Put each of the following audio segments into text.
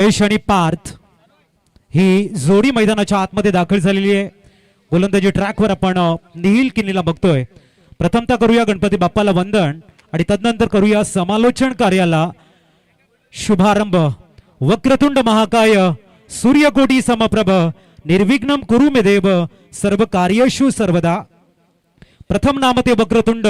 यश आणि पार्थ ही जोडी मैदानाच्या आतमध्ये दाखल झालेली आहे. गोलंदाजी ट्रॅकवर आपण निहिल किनीला बघतोय. प्रथमतः करूया गणपती बाप्पाला वंदन आणि तदनंतर करूया समालोचन कार्याला शुभारंभ. वक्रतुंड महाकाय सूर्यकोटी समप्रभ निर्विघ्नं कुरु मे देव सर्व कार्येषु सर्वदा. प्रथम नाम ते वक्रतुंड,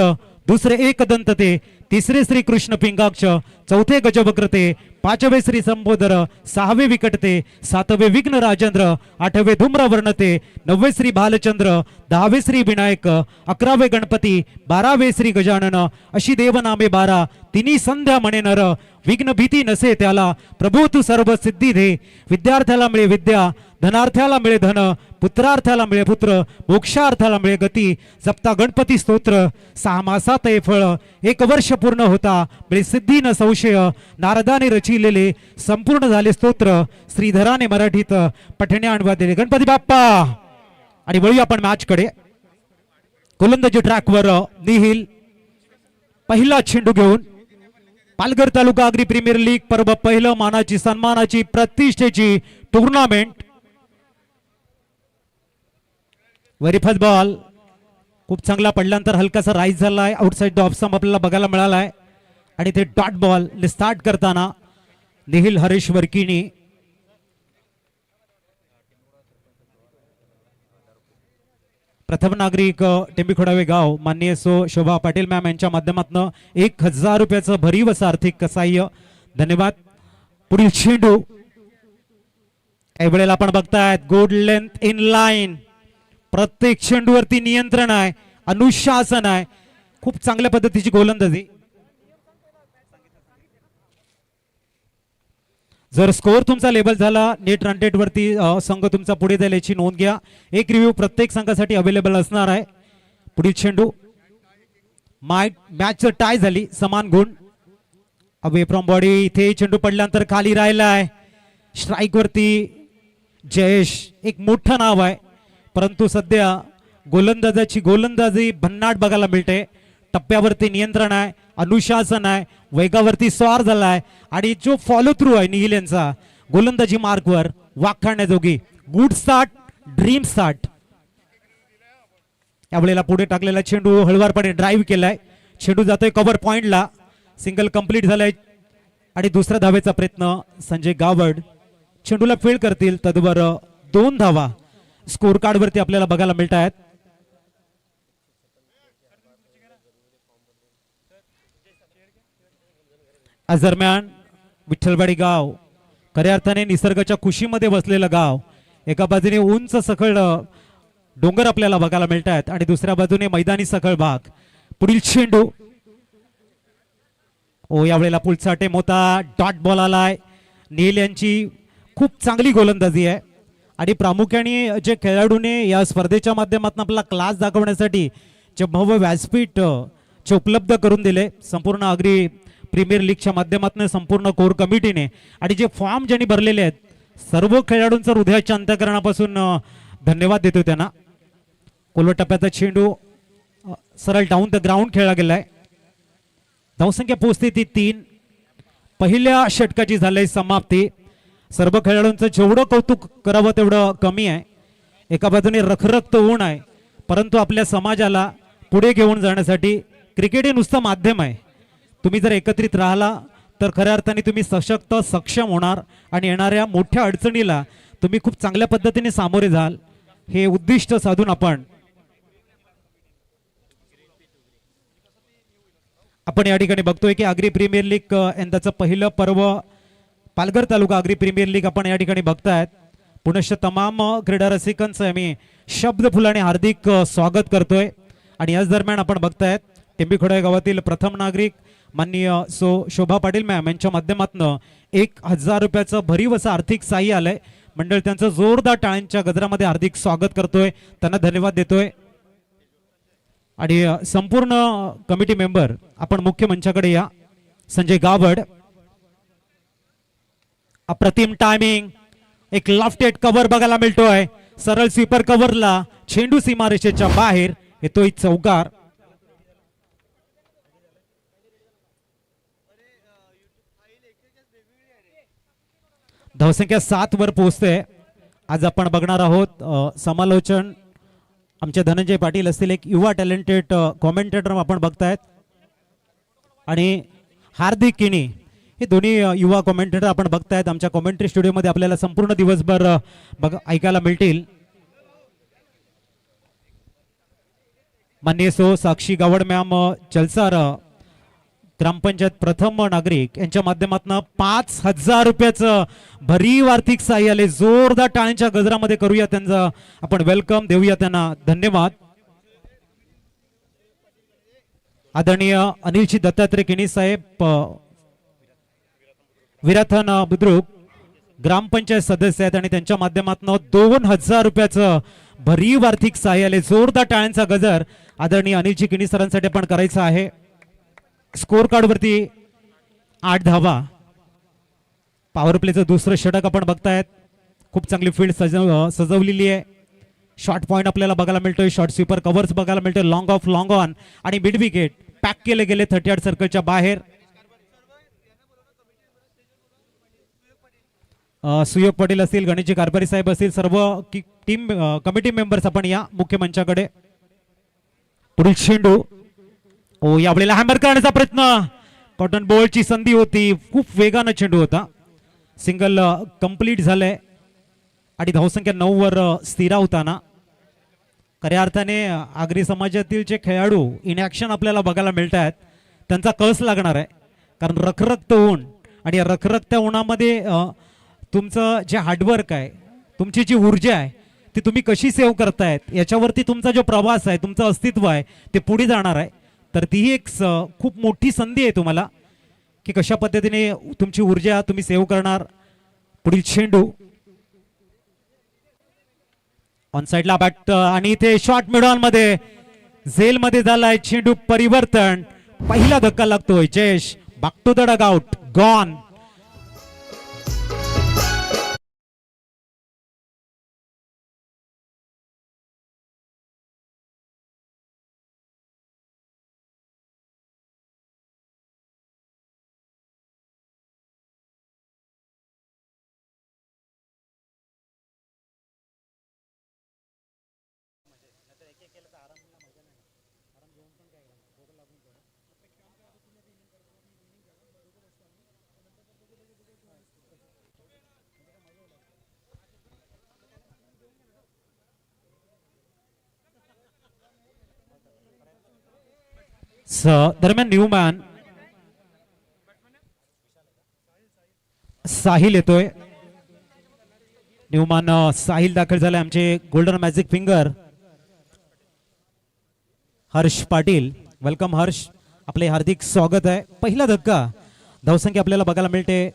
दुसरे एकदंत ते, तिसरे श्री कृष्ण पिंगाक्ष, चौथे गजवक्रते, पाचवे श्री संबोधर, सहावे विकटते, सातवे विघ्न राजेंद्र, आठवे धूम्र वर्णते, नववे श्री भालचंद्र, दहावे श्री विनायक, अकरावे गणपती, बारावे श्री गजानन, अशी देवनामे 12. तिन्ही संध्या म्हणे नर, विघ्न भीती नसे त्याला, प्रभू तू सर्व सिद्धी दे. विद्यार्थ्याला मिळे विद्या, धनार्थ्याला मिळे धन, पुत्रार्थाला मिळे पुत्र, मोक्षार्थाला मिळे गती. जपता गणपती स्तोत्र, 6 मासात हे फळ, 1 वर्ष पूर्ण होता मिळे सिद्धी न संशय. नारदाने रचिलेले संपूर्ण झाले स्तोत्र, श्रीधराने मराठीत पठण्यान्वाद दिले. गणपती बाप्पा. आणि वळूया आपण मॅच कडे. गोलंदाजी ट्रॅकवर निहिल पहिला चेंडू घेऊन. पालघर तालुका आगरी प्रीमियर लीग पर्व पहिलं मानाची सन्मानाची प्रतिष्ठेची टुर्नामेंट. व्हेरी फर्स्ट बॉल खूप चांगला पडल्यानंतर हलकासा राईज झालाय. आउटसाइड द ऑफ स्टंप आपल्याला बघायला मिळालाय आणि ते डॉट बॉल स्टार्ट करताना निहिल हरीश वर्कीनी प्रथम नागरिक टेंबीखोडावे गाव माननीय शोभा पाटील मॅम यांच्या माध्यमातून 1000 रुपयाचं भरीव असं आर्थिक सहाय्य. धन्यवाद. पुढील चेंडू काही वेळेला आपण बघतायत गुड लेंथ इन लाईन. प्रत्येक चेंडूवरती नियंत्रण आहे, अनुशासन आहे, खूप चांगल्या पद्धतीची गोलंदाजी. जर स्कोअर तुमचा लेबल झाला नेट रन रेट वरती संघ तुमचा पुढे जाईल याची नोंद घ्या. एक रिव्ह्यू प्रत्येक संघासाठी अवेलेबल असणार आहे. पुढील चेंडू मॅच टाय झाली, समान गुण. Away from body. इथे चेंडू पडल्यानंतर खाली राहिलाय. स्ट्राईक वरती जयेश एक मोठं नाव आहे, परंतु सध्या गोलंदाजाची गोलंदाजी भन्नाट बघायला मिळते. टप्प्यावरती नियंत्रण आहे, अनुशासन आहे, वेगावरती स्वार झालाय आणि जो फॉलो थ्रू आहे निहिल यांचा गोलंदाजी मार्कवर वाखाणण्याजोगी. Good start, dream start. यावेळेला पुढे टाकलेला चेंडू हळवारपणे ड्राईव्ह केलाय. चेंडू जातोय कव्हर पॉइंटला. सिंगल कंप्लीट झालाय आणि दुसऱ्या धावेचा प्रयत्न संजय गावड चेंडूला फील्ड करतील. तद्वर 2 धावा स्कोर कार्ड वरती आपल्याला बघायला मिळत आहेत. आज दरम्यान विठ्ठलवाडी गाव खऱ्या अर्थाने निसर्गाच्या खुशीमध्ये बसलेलं गाव. एका बाजूने उंच सखळ डोंगर आपल्याला बघायला मिळत आहेत आणि दुसऱ्या बाजूने मैदानी सखळ भाग. पुढील चेंडू यावेळेला पुढचा टेम होता. डॉट बॉल आलाय. नील यांची खूप चांगली गोलंदाजी आहे आणि प्रामुख्याने जे खेळाडूने या स्पर्धेच्या माध्यमातून आपला क्लास दाखवण्यासाठी जे भव्य व्यासपीठ जे उपलब्ध करून दिले संपूर्ण आगरी प्रीमियर लीगच्या माध्यमातून संपूर्ण कोर कमिटीने आणि जे फॉर्म ज्यांनी भरलेले आहेत सर्व खेळाडूंचा हृदयाच्या अंतःकरणापासून धन्यवाद देतो त्यांना. कोलवा टप्प्याचा चेंडू सरळ डाऊन द ग्राउंड खेळला गेलाय. धावसंख्या पोहोचते ती 3. पहिल्या षटकाची झाली समाप्ती. सर्व खेळाडूंचं जेवढं कौतुक करावं तेवढं कमी आहे. एका बाजूने रखरखत ऊन आहे, परंतु आपल्या समाजाला पुढे घेऊन जाण्यासाठी क्रिकेट हे नुसतं माध्यम आहे. तुम्ही जर एकत्रित राहिला तर खऱ्या अर्थाने तुम्ही सशक्त सक्षम होणार आणि येणाऱ्या मोठ्या अडचणीला तुम्ही खूप चांगल्या पद्धतीने सामोरे जाल. हे उद्दिष्ट साधून आपण या ठिकाणी बघतोय की आगरी प्रीमियर लीग यंदाचं पहिलं पर्व पालघर तालुका आगरी प्रीमियर लीग आपण या ठिकाणी बघतायत. पुनश्च तमाम क्रीडा रसिकांचं आम्ही शब्द फुलाने हार्दिक स्वागत करतोय. आणि याच दरम्यान आपण बघतायत टेंबीखोडा गावातील प्रथम नागरिक माननीय शोभा पाटील मॅम यांच्या माध्यमातून 1000 रुपयाचं भरीव असं आर्थिक सहाय्य आलंय. मंडळ त्यांचं जोरदार टाळ्यांच्या गजरामध्ये हार्दिक स्वागत करतोय, त्यांना धन्यवाद देतोय. आणि संपूर्ण कमिटी मेंबर आपण मुख्य मंचाकडे या. संजय गावड. अप्रतिम टायमिंग. एक लॉफ्टेड कव्हर बघायला मिळतोय. सरळ स्वीपर कव्हरला चेंडू सीमारेषेच्या बाहेर येतोय चौकार. धावसंख्या 7 वर पोहोचते. आज आपण बघणार आहोत समालोचन आमचे धनंजय पाटील असतील, एक युवा टॅलेंटेड कॉमेंटेटर आपण बघतायत, आणि हार्दिक किणी हे दोन्ही युवा कॉमेंटेटर आपण बघतायत आमच्या कॉमेंट्री स्टुडिओमध्ये. आपल्याला संपूर्ण दिवसभर ऐकायला मिळतील. माननीय सो साक्षी गावड मॅम जलसार ग्रामपंचायत प्रथम नागरिक यांच्या माध्यमातून 5,000 रुपयाचं भरीव आर्थिक सहाय्य आले. जोरदार टाळ्यांच्या गजरामध्ये करूया त्यांचा आपण वेलकम देऊया त्यांना. धन्यवाद. आदरणीय अनिलजी दत्तात्रय किणी साहेब विराथन बुद्रुक ग्रामपंचायत सदस्य आहेत आणि त्यांच्या माध्यमातून 2,000 रुपयाचं भरीव आर्थिक सहाय्य आले. जोरदार टाळ्यांचा गजर आदरणीय अनिलजी किणी सरांसाठी आपण करायचा आहे. स्कोर कार्ड वरती 8 धावा. पॉवर प्लेचं दुसरं षटक आपण बघतायत. खूप चांगली फील्ड सजवलेली आहे. शॉर्ट पॉइंट आपल्याला बघायला मिळतोय. शॉर्ट स्वीपर कव्हर्स बघायला मिळतोय. लॉंग ऑफ लॉंग ऑन आणि मिड विकेट पॅक केले गेले 38 सर्कलच्या बाहेर. सुयोग पाटील असतील, गणेशजी कारभारी साहेब असतील, सर्व टीम कमिटी मेंबर्स आपण या मुख्य मंचाकडे. पुढील चेंडू यावेळेला हॅमर करण्याचा प्रयत्न. कॉटन बॉलची संधी होती. खूप वेगानं चेंडू होता. सिंगल कंप्लीट झालंय आणि धावसंख्या 9 वर स्थिरावताना खऱ्या अर्थाने आगरी समाजातील जे खेळाडू इन ऍक्शन आपल्याला बघायला मिळत आहेत त्यांचा कस लागणार आहे. कारण रखरखत ऊन आणि या रखरखत्या उन्हामध्ये तुमचं जे हार्डवर्क आहे, तुमची जी ऊर्जा आहे ती तुम्ही कशी सेव्ह करतायत याच्यावरती तुमचा जो प्रवास आहे, तुमचं अस्तित्व आहे ते पुढे जाणार आहे. तर तीही एक खूप मोठी संधी आहे तुम्हाला की कशा पद्धतीने तुमची ऊर्जा तुम्ही सेव्ह करणार. पुढील चेंडू ऑन साइडला बॅट आणि इथे शॉर्ट मिडऑन मध्ये झेल मध्ये झालाय चेंडू. परिवर्तन. पहिला धक्का लागतोय. Jayesh back to the dugout. Gone. दरम्यान न्यूमॅन साहिल येतोय. न्यूमॅन साहिल दाखल झालाय. आमचे golden magic finger Harsh Patil. Welcome Harsh, आपले हार्दिक स्वागत आहे. पहिला धक्का. धावसंख्या आपल्याला बघायला मिळते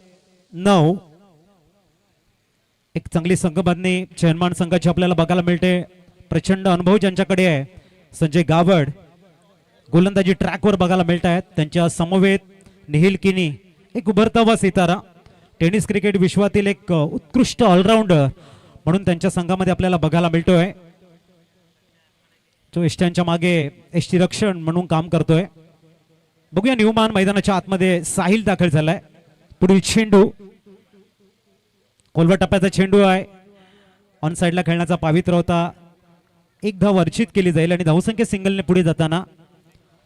9. एक चांगली संघबांधणी चेअरमॅन संघाची आपल्याला बघायला मिळते. प्रचंड अनुभव ज्यांच्याकडे आहे संजय गावड. गोलंदाजी ट्रॅकवर बघायला मिळत आहेत. त्यांच्या समवेत निहिल किनी, एक उभरता हुआ सितारा, टेनिस क्रिकेट विश्वातील एक उत्कृष्ट ऑलराऊंडर म्हणून त्यांच्या संघामध्ये आपल्याला बघायला मिळतोय. तो एष्ट्यांच्या मागे एष्टी रक्षण म्हणून काम करतोय. बघूया न्यूमॅन मैदानाच्या आतमध्ये साहिल दाखल झालाय. पुढील चेंडू खोलवा टप्प्याचा चेंडू आहे. ऑन साइडला खेळण्याचा पावित्र होता. एक धाव अर्चित केली जाईल आणि धावसंख्या सिंगलने पुढे जाताना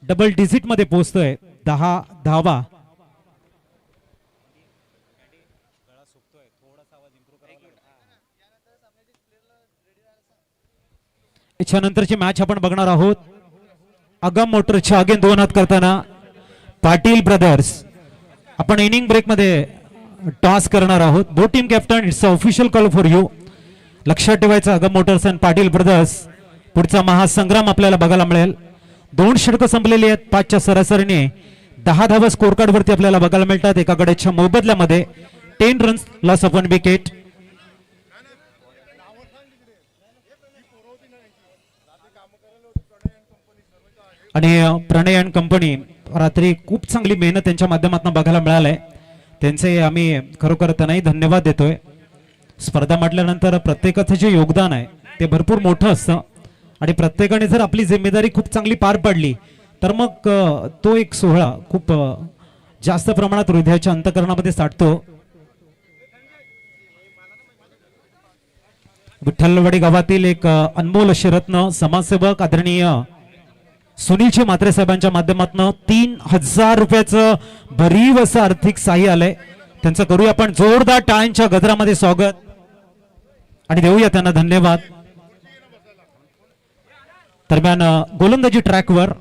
डबल डिजिट मध्ये पोहोचतोय. 10 धावा. याच्यानंतरची मॅच आपण बघणार आहोत. आगम मोटरच्या अगेन 2 हात करताना पाटील ब्रदर्स. आपण इनिंग ब्रेक मध्ये टॉस करणार आहोत. Both team captain, it's official call for you. लक्षात ठेवायचं आगम मोटर्स आणि पाटील ब्रदर्स. पुढचा महासंग्राम आपल्याला बघायला मिळेल. 2 षटकं संपलेली आहेत. 5च्या सरासरीने 10 धावा स्कोर कार्ड वरती आपल्याला बघायला मिळतात. एका गड्याच्या मोबदल्यामध्ये 10 रन्स लॉस ऑफ 1 विकेट. आणि प्रणय अँड कंपनी रात्री खूप चांगली मेहनत त्यांच्या माध्यमातून बघायला मिळालंय. त्यांचे आम्ही खरोखर त्यांनाही धन्यवाद देतोय. स्पर्धा म्हटल्यानंतर प्रत्येकाचं जे योगदान आहे ते भरपूर मोठं असतं आणि प्रत्येकाने जर आपली जिम्मेदारी खूप चांगली पार पाडली तर मग तो एक सोहळा खूप जास्त प्रमाणात हृदयाच्या अंतःकरणामध्ये साठतो. विठ्ठलवाडी गावातील एक अनमोल अशी रत्न समाजसेवक आदरणीय सुनीलजी म्हात्रे साहेबांच्या माध्यमातून 3000 रुपयाचं भरीव असं आर्थिक सहाय्य आलंय. त्यांचं करूया आपण जोरदार टाळ्यांच्या गजरामध्ये स्वागत आणि देऊया त्यांना धन्यवाद. दरम्यान गोलंदाजी ट्रॅकवर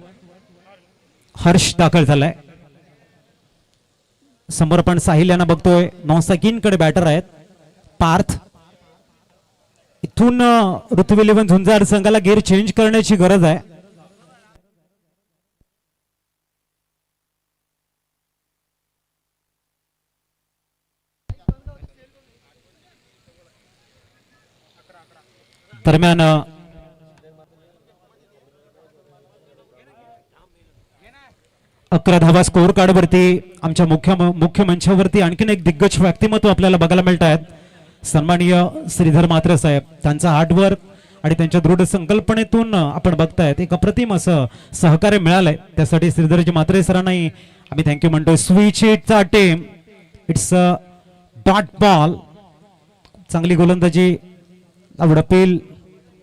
हर्ष दाखल झालाय. समोर आपण साहिल यांना बघतोय. नॉनसाकीनकडे बॅटर आहेत पार्थ. इथून ऋतू 11 झुंजार संघाला गेअर चेंज करण्याची गरज आहे. दरम्यान 11 धावा स्कोर कार्ड वरती आमच्या मुख्य मंचावरती आणखीन एक दिग्गज व्यक्तिमत्व आपल्याला बघायला मिळत आहेत. सन्माननीय श्रीधर म्हात्रे साहेब. त्यांचा हार्डवर्क आणि त्यांच्या दृढ संकल्पनेतून आपण बघतायत एक अप्रतिम असं सहकार्य मिळालंय. त्यासाठी श्रीधरजी म्हात्रे सरांनाही आम्ही थँक्यू म्हणतोय. स्विच इटचा team it's a dot ball. चांगली गोलंदाजी आवडपील.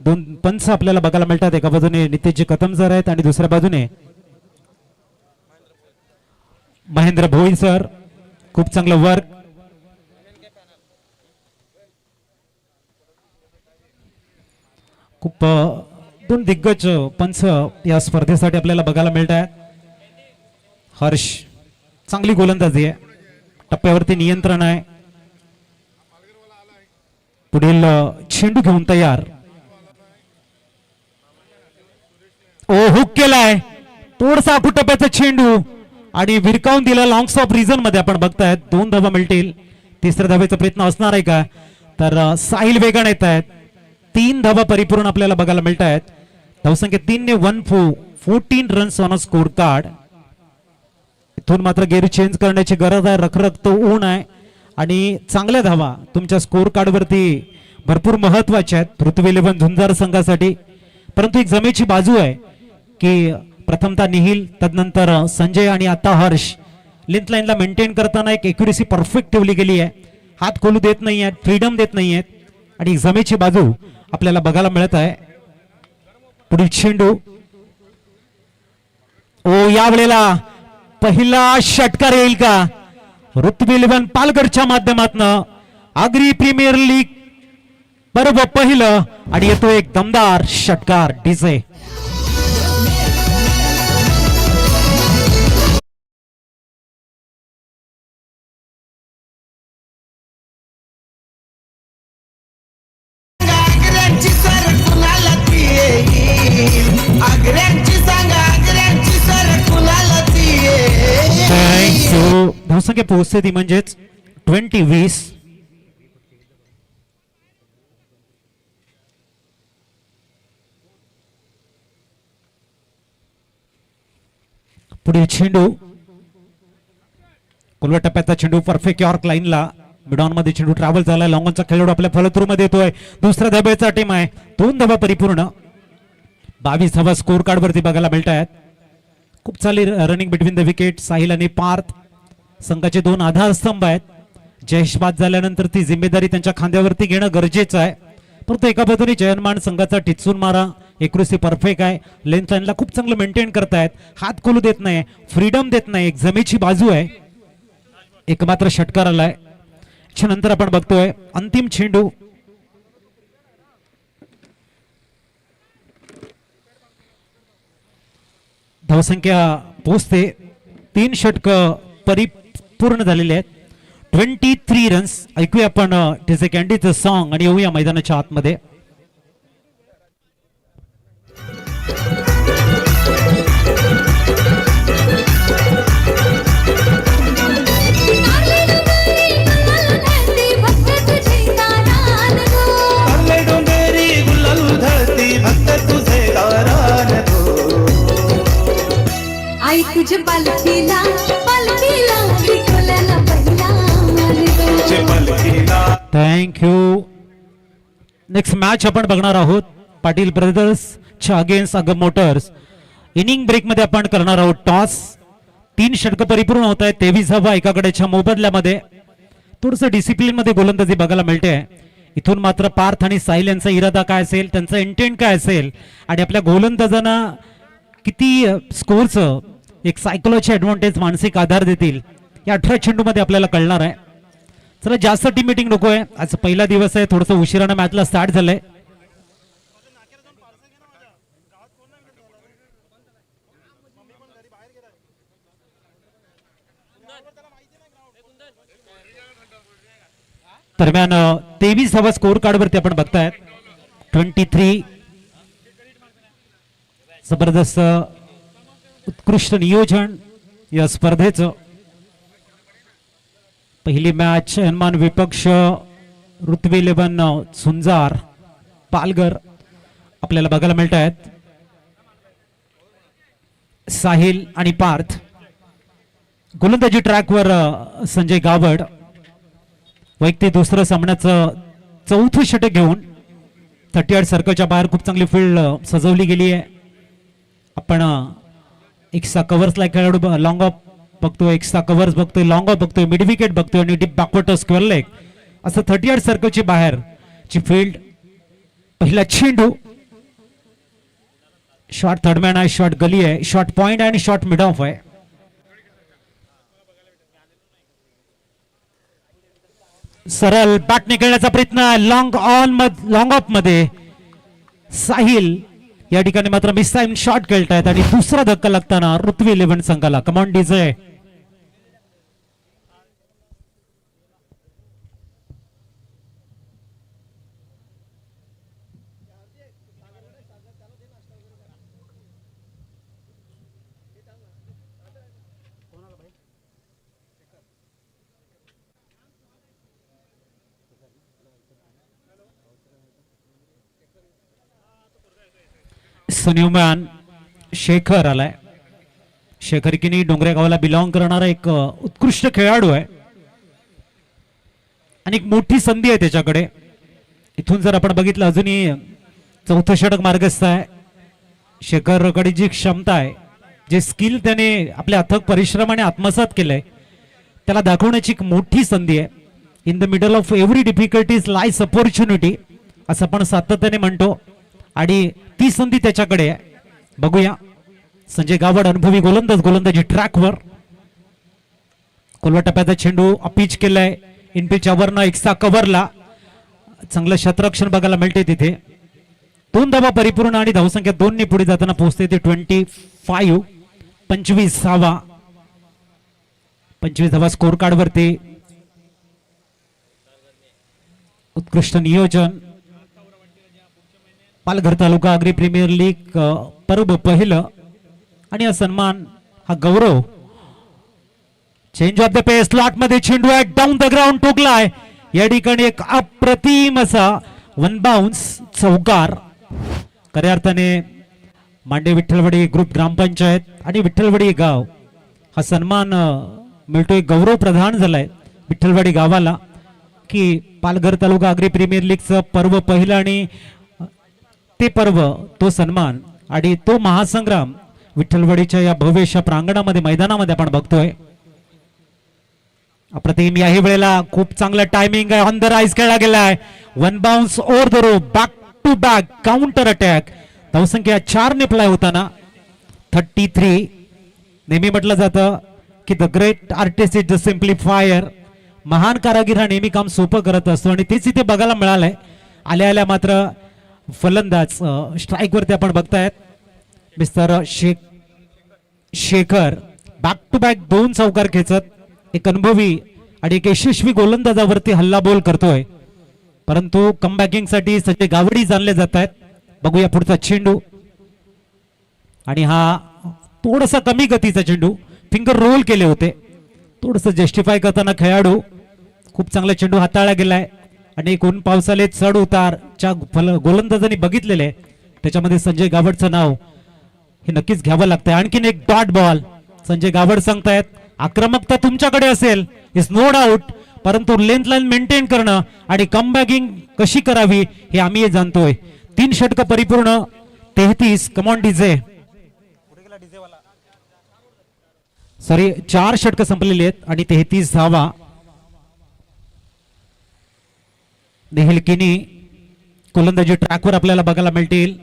2 पंच आपल्याला बघायला मिळतात. एका बाजूने नितेशजी कतमजर आहेत आणि दुसऱ्या बाजूने महेंद्र भोईर सर. खूप चांगलं वर्क. खूप 2 दिग्गज पंच या स्पर्धेसाठी आपल्याला बघायला मिळत आहेत. हर्ष चांगली गोलंदाजी आहे. टप्प्यावरती नियंत्रण आहे. पुढील चेंडू घेऊन तयार. ओ हुक केलाय. थोडसा टप्प्याचा चेंडू आणि विरकावून दिला लॉंग स्टॉप रिझन मध्ये आपण बघतायत. 2 धावा मिळतील. तिसऱ्या धावेचा प्रयत्न असणार आहे का तर साहिल वेगाने येत आहेत. 3 धावा परिपूर्ण आपल्याला बघायला मिळत आहेत. धावसंख्या 3 ने 14 runs on a score card. इथून मात्र गेअर चेंज करण्याची गरज आहे. रखरखतो ऊन आहे आणि चांगल्या धावा तुमच्या स्कोर कार्ड वरती भरपूर महत्वाच्या आहेत ऋतू 11 झुंजार संघासाठी. परंतु एक जमेची बाजू आहे की प्रथमतः निहिल, तदनंतर संजय आणि आता हर्ष लेंथ लाईनला मेंटेन करताना एक एक्युरेसी परफेक्ट ठेवली गेली आहे. हात खोलू देत नाही आहेत, फ्रीडम देत नाही आहेत आणि एक जमेची बाजू आपल्याला बघायला मिळत आहे. पुढील चेंडू. ओ यावेळेला पहिला षटकार येईल का ऋतू 11 पालघरच्या माध्यमातून. आगरी प्रीमियर लीग बरोबर पहिलं आणि येतो एक दमदार षटकार. डीजे धावसंख्या पोहोचते ती म्हणजेच 20-20. पुढील चेंडू. कुलवा टप्प्याचा चेंडू परफेक्ट यॉर्क लाईनला. मिडॉन मध्ये चेंडू ट्रॅव्हल झाला. लॉंगॉनचा खेळाडू आपल्या फलतूर मध्ये येतोय. दुसऱ्या धाब्याचा टीम आहे. 2 धावा परिपूर्ण. 22 धावा स्कोर कार्ड वरती बघायला मिळत आहेत. खूप चांगली running between the wicket. Sahil आणि पार्थ संघाचे 2 आधारस्तंभ आहेत. जयेश बाद झाल्यानंतर ती जिम्मेदारी त्यांच्या खांद्यावरती घेणं गरजेचं आहे. परंतु एका बाजूने जयनमान संघाचा टिचून मारा एक्युरेसी परफेक्ट आहे. लेंथ लाईनला खूप चांगलं मेंटेन करतायत. हात खोलू देत नाही, फ्रीडम देत नाही. एक जमेची बाजू आहे. एकमात्र षटकार आलाय. नंतर आपण बघतोय अंतिम चेंडू. धावसंख्या पोहोचते 3 षटक परिपूर्ण झालेले आहेत. 23 रन्स. ऐकूया आपण इट इज अ कॅन्डीचं सॉन्ग आणि येऊया मैदानाच्या आतमध्ये. तुझे पालखीला पालखीला विठोल्याला पहिला थँक्यू. नेक्स्ट मॅच आपण बघणार आहोत पाटील ब्रदर्स च्या अगेन्स्ट अगम मोटर्स. इनिंग ब्रेक मध्ये आपण करणार आहोत टॉस. 3 षटक परिपूर्ण होत आहेत. 23 धावा एकाकडेच्या मोबदल्यामध्ये. थोडस डिसिप्लिन मध्ये गोलंदाजी बघायला मिळते. इथून मात्र पार्थ आणि साहिल यांचा इरादा काय असेल, त्यांचा इंटेंट काय असेल आणि आपल्या गोलंदाजांना किती स्कोरचं एक सायकोलॉजी ऍडव्हान्टेज मानसिक आधार देतील या 18 चेंडूमध्ये आपल्याला कळणार आहे. चला जास्त टीम मीटिंग नकोय, आज पहिला दिवस आहे, थोडंसं उशिरानं मॅचला स्टार्ट झालंय. दरम्यान 23वा स्कोर कार्ड वरती आपण बघतायत 23. जबरदस्त उत्कृष्ट नियोजन या स्पर्धेचं. पहिली मॅच हनुमान विपक्ष ऋत्वी 11 सुंजार पालघर आपल्याला बघायला मिळत आहेत. साहिल आणि पार्थ गोलंदाजी ट्रॅकवर संजय गावड वैयक्तिक दुसरं सामन्याचं 4थं षटक घेऊन 38 सर्कलच्या बाहेर खूप चांगली फील्ड सजवली गेली आहे. आपण एक्स्ट्रा कव्हर्सला खेळाडू लॉंग ऑफ बघतोय, एक्स्ट्रा कव्हर्स बघतोय, लॉंग ऑफ बघतोय, मिड विकेट बघतोय आणि डीप बॅकवर्ड स्क्वेअर लेग असं 38 सर्कलची बाहेरची फील्ड. पहिला चेंडू शॉर्ट थर्डमॅन आहे, शॉर्ट गली आहे, शॉर्ट पॉइंट आहे आणि शॉर्ट मिड ऑफ आहे. सरळ बॅट निघण्याचा प्रयत्न लॉंग ऑफ मध्ये साहिल या ठिकाणी मात्र मिस टाइम शॉट खेळतायत आणि दुसरा धक्का लागताना ऋत्वी 11 संघाला. Come on DJ. सन्युमॅन शेखर आलाय. शेखर किनी डोंगरे गावाला बिलॉंग करणारा एक उत्कृष्ट खेळाडू आहे आणि एक मोठी संधी आहे त्याच्याकडे. इथून जर आपण बघितलं अजूनही 4थं षटक मार्गस्थ आहे. शेखरकडे जी क्षमता आहे, जे स्किल त्याने आपल्या अथक परिश्रमाने आत्मसात केलंय, त्याला दाखवण्याची एक मोठी संधी आहे. In the middle of every difficulties lies opportunity असं आपण सातत्याने म्हणतो आणि ती संधी त्याच्याकडे आहे. बघूया संजय गावड अनुभवी गोलंदाजी ट्रॅकवर. कोलवा टप्प्याचा चेंडू अपीच केलाय इनपिचच्या वरनं एक्स्ट्रा कव्हरला. चांगलं क्षेत्ररक्षण बघायला मिळते तिथे. 2 धावा परिपूर्ण आणि धावसंख्या 2 ने पुढे जाताना पोहोचते ते 25. 25 धावा स्कोर कार्ड वरती. उत्कृष्ट नियोजन. पालघर तालुका अग्री प्रीमियर लीग पर्व पहिलं आणि हा सन्मान, हा गौरव. Change of the pace slot मध्ये चेंडू आहे, डाऊन द ग्राउंड टोकलाय. या ठिकाणी एक अप्रतिम असा 1 बाउन्स चौकार. खऱ्या अर्थाने मांडे विठ्ठलवाडी ग्रुप ग्रामपंचायत आणि विठ्ठलवाडी गाव हा सन्मान मिळतोय, गौरव प्रदान झालाय विठ्ठलवाडी गावाला की पालघर तालुका अग्री प्रीमियर लीगचं पर्व पहिलं आणि ते पर्व, तो सन्मान आणि तो महासंग्राम विठ्ठलवाडीच्या या भव्यशा प्रांगणामध्ये मैदानामध्ये आपण बघतोय. अप्रतिम. याही वेळेला खूप चांगलं टायमिंग आहे. ऑन द राईज खेळला गेलाय. 1 bounce over the row, back to back counter attack. धावसंख्या 4 ने प्लाय होताना 33. नेहमी म्हटलं जातं की the great artist is the simplifier. महान कारागीर हा नेहमी काम सोपं करत असतो आणि तेच इथे बघायला मिळालंय. आल्या आल्या मात्र फलंदाज स्ट्राईक वरती आपण बघतायत mister Shekhar back to back 2 चौकार खेचत एक अनुभवी आणि एक यशस्वी गोलंदाजावरती हल्ला बोल करतोय. परंतु कमबॅकिंग साठी संजय गावडी जाणले जात आहेत. बघूया पुढचा चेंडू आणि हा थोडासा कमी गतीचा चेंडू, फिंगर रोल केले होते. थोडस जस्टिफाय करताना खेळाडू खूप चांगला चेंडू हाताळला गेलाय आणि एक ऊन पावसाले चढ उतारच्या गोलंदाजांनी बघितलेले त्याच्यामध्ये संजय गावडचं नाव हे नक्कीच घ्यावं लागतंय. आणखीन एक डॉट बॉल. संजय गावड सांगतायत आक्रमकता तुमच्याकडे असेल, इज नो डाऊट, परंतु लेंथ लाईन मेंटेन करणं आणि कमबॅकिंग कशी करावी हे आम्ही जाणतोय. 3 षटक परिपूर्ण 33. Come on DJ. सॉरी 4 षटक संपलेली आहेत आणि 33 धावा. निहिल किनी गोलंदाजी ट्रॅकवर आपल्याला बघायला मिळतील.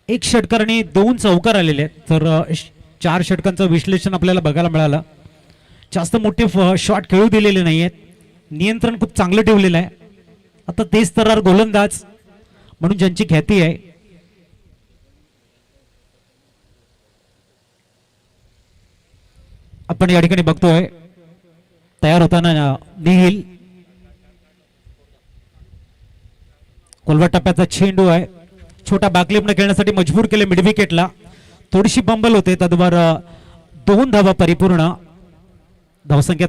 एक षटकार आणि 2 चौकार आलेले आहेत. तर 4 षटकांचं विश्लेषण आपल्याला बघायला मिळालं. जास्त मोठे शॉट खेळू दिलेले नाही आहेत. नियंत्रण खूप चांगलं ठेवलेलं आहे. आता तेच तरार गोलंदाज म्हणून ज्यांची ख्याती आहे. आपण या ठिकाणी बघतोय तयार होताना निहिल. कोलवा टप्प्याचा चेंडू आहे. छोटा बॅकलिपने खेळण्यासाठी मजबूर केले मिड विकेटला. थोडीशी बंबल होते. तद्वार 2 धावा परिपूर्ण. धावसंख्या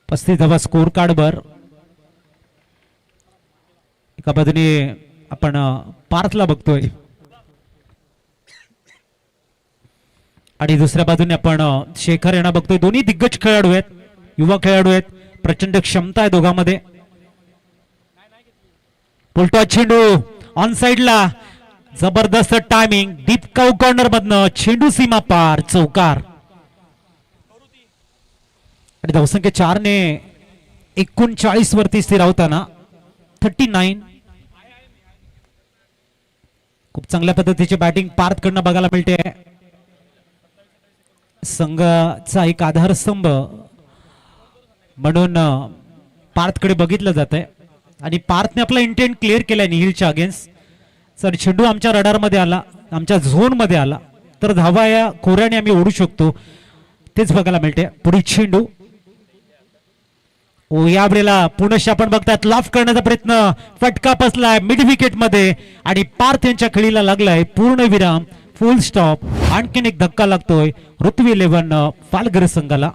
35 धावा स्कोर कार्डवर. एका बाजूने आपण पार्थला बघतोय आणि दुसऱ्या बाजूने आपण शेखर यांना बघतोय. दोन्ही दिग्गज खेळाडू आहेत, युवा खेळाडू आहेत. प्रचंड क्षमता आहे दोघांमध्ये. पुलटॉ चेंडू ऑन साइडला. जबरदस्त टायमिंग. डीप काउ कॉर्नर मधनं चेंडू सीमा पार. चौकार. आणि धावसंख्या 4 ने 39 वरती स्थिरावताना 39. खूप चांगल्या पद्धतीची बॅटिंग पार्थ कडनं बघायला मिळते. संघाचा एक आधारस्तंभ म्हणून पार्थकडे बघितलं जात आहे आणि पार्थने आपला इंटेंट क्लिअर केलाय निहिलच्या अगेन्स्ट. सर चेंडू आमच्या रडारमध्ये आला, आमच्या झोनमध्ये आला तर धावा या खोऱ्याने आम्ही ओढू शकतो. तेच बघायला मिळते. पुढील चेंडू यावेळेला पुनश आपण बघतात लॉफ करण्याचा प्रयत्न. फटका बसलाय मिड विकेट मध्ये आणि पार्थ यांच्या खेळीला लागलाय पूर्णविराम. फुल स्टॉप. आणखीन एक धक्का लागतोय ऋत्वी 11 पालघर संघाला.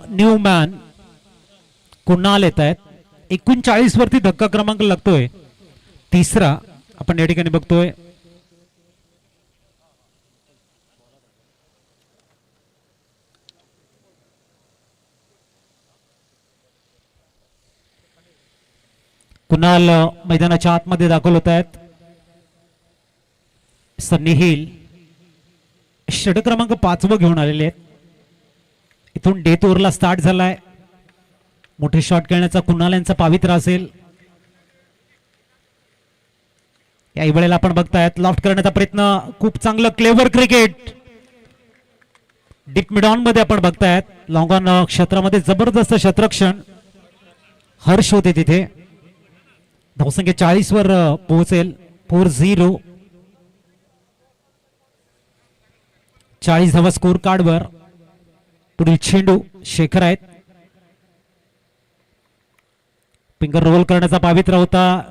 न्यूमॅन कुणाल येत आहेत. 39 वरती धक्का क्रमांक लागतोय. तिसरा आपण या ठिकाणी बघतोय. कुणाल मैदानाच्या आतमध्ये दाखल होत आहेत. निहिल षटक क्रमांक 5 घेऊन आलेले आहेत. इथून डेथ ओव्हरला स्टार्ट झालाय. मोठे शॉट खेळण्याचा कुणाल यांचा पावित्र्य असेल. याही वेळेला आपण बघतायत लॉफ्ट करण्याचा प्रयत्न. खूप चांगलं clever cricket. Deep mid on मध्ये आपण बघतायत. लॉंग ऑन क्षेत्रामध्ये जबरदस्त क्षेत्ररक्षण. हर्ष होते तिथे. धावसंख्या 40 वर पोहोचेल. 4-0. 40 धावा स्कोर कार्डवर. पुढील चेंडू शेखर आहेत. फिंगर रोल करण्याचा पावित्र्य होता.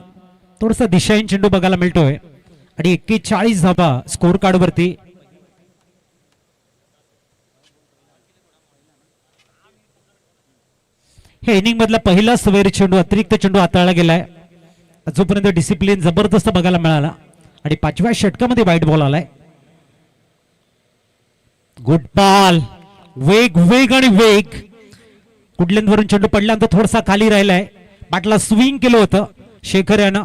थोडासा दिशाहीन चेंडू बघायला मिळतोय आणि 41 धावा स्कोर कार्ड वरती. हे इनिंग मधला पहिला सवेरी चेंडू अतिरिक्त चेंडू हाताळला गेलाय. जोपर्यंत डिसिप्लिन जबरदस्त बघायला मिळाला आणि 5व्या षटकामध्ये वाईट बॉल आलाय. Good ball. वेग वेग आणि वेग. कुडलेंवरून चेंडू पडल्यानंतर थोडासा खाली राहिलाय. बॅटला स्विंग केलं होतं शेखर यानं.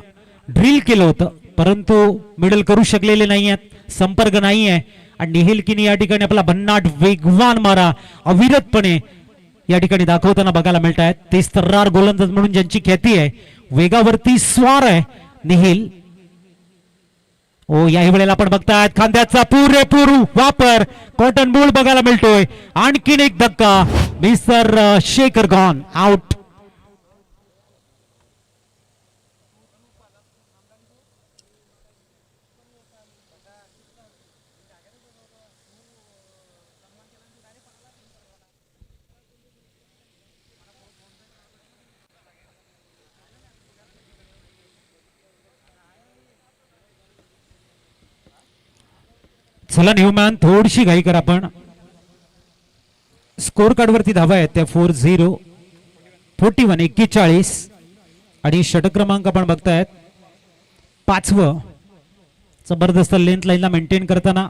ड्रिल केलं होतं परंतु मिडल करू शकलेले नाही आहेत. संपर्क नाही आहे आणि निहिल किनी या ठिकाणी आपला भन्नाट वेगवान मारा अविरतपणे या ठिकाणी दाखवताना बघायला मिळत आहेत. तेच तर्रार गोलंदाज म्हणून ज्यांची ख्याती आहे. वेगावरती स्वार आहे निहिल. याही वेळेला आपण बघतायत खांद्याचा पुरेपूर वापर. कॉटन बॉल बघायला मिळतोय. आणखीन एक धक्का. Mister Shekhar gone out. चला न्यूमॅन थोडीशी घाई करा. आपण स्कोर कार्ड वरती धावा आहेत त्या 4-0. 41 आणि षटक क्रमांक आपण बघतायत 5वं. जबरदस्त लेंथ लाईनला मेंटेन करताना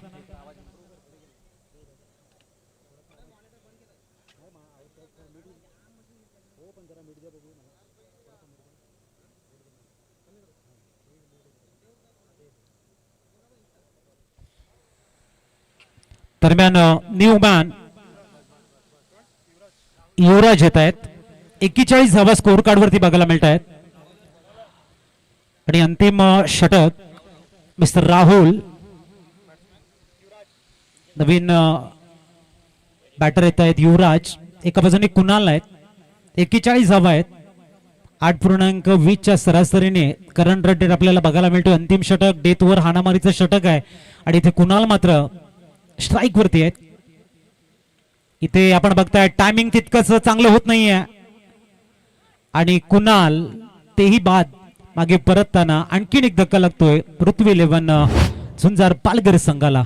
दरम्यान न्यूमॅन युवराज येत आहेत. 41 धावा स्कोर कार्ड वरती बघायला मिळत आहेत. आणि अंतिम षटक मिस्टर राहुल, नवीन बॅटर येत आहेत युवराज. एका बाजूने कुणाल आहेत. 41 धावा आहेत. 8.20च्या सरासरीने करंट रेट आपल्याला बघायला मिळतो. अंतिम षटक डेथवर हाणामारीचं षटक आहे आणि इथे कुणाल मात्र स्ट्राईक वरती आहेत. इथे आपण बघताय टायमिंग तितकंच चांगलं होत नाहीये आणि कुणाल तेही बाद मागे परतताना आणखीन एक धक्का लागतोय पृथ्वी 11 झुंजार पालघर संघाला.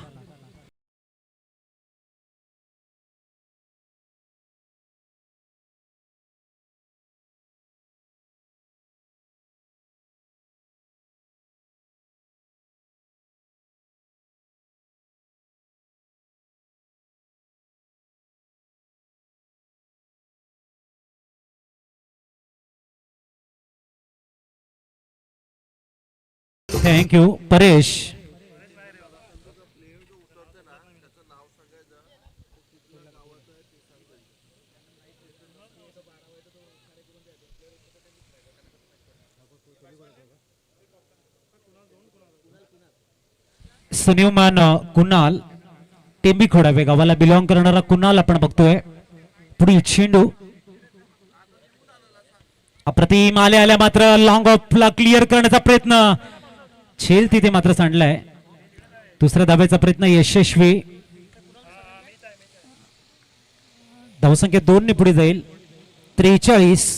थँक्यू परेश. सन्युमान कुणाल टेंबी खोडावे गावाला बिलॉंग करणारा कुणाल आपण बघतोय. पुढील चेंडू अप्रतिम आल्या मात्र लॉंग ऑफला क्लिअर करण्याचा प्रयत्न, झेल तिथे मात्र सांडलाय. दुसऱ्या धाब्याचा प्रयत्न यशस्वी. धावसंख्या 2 ने पुढे जाईल. 43.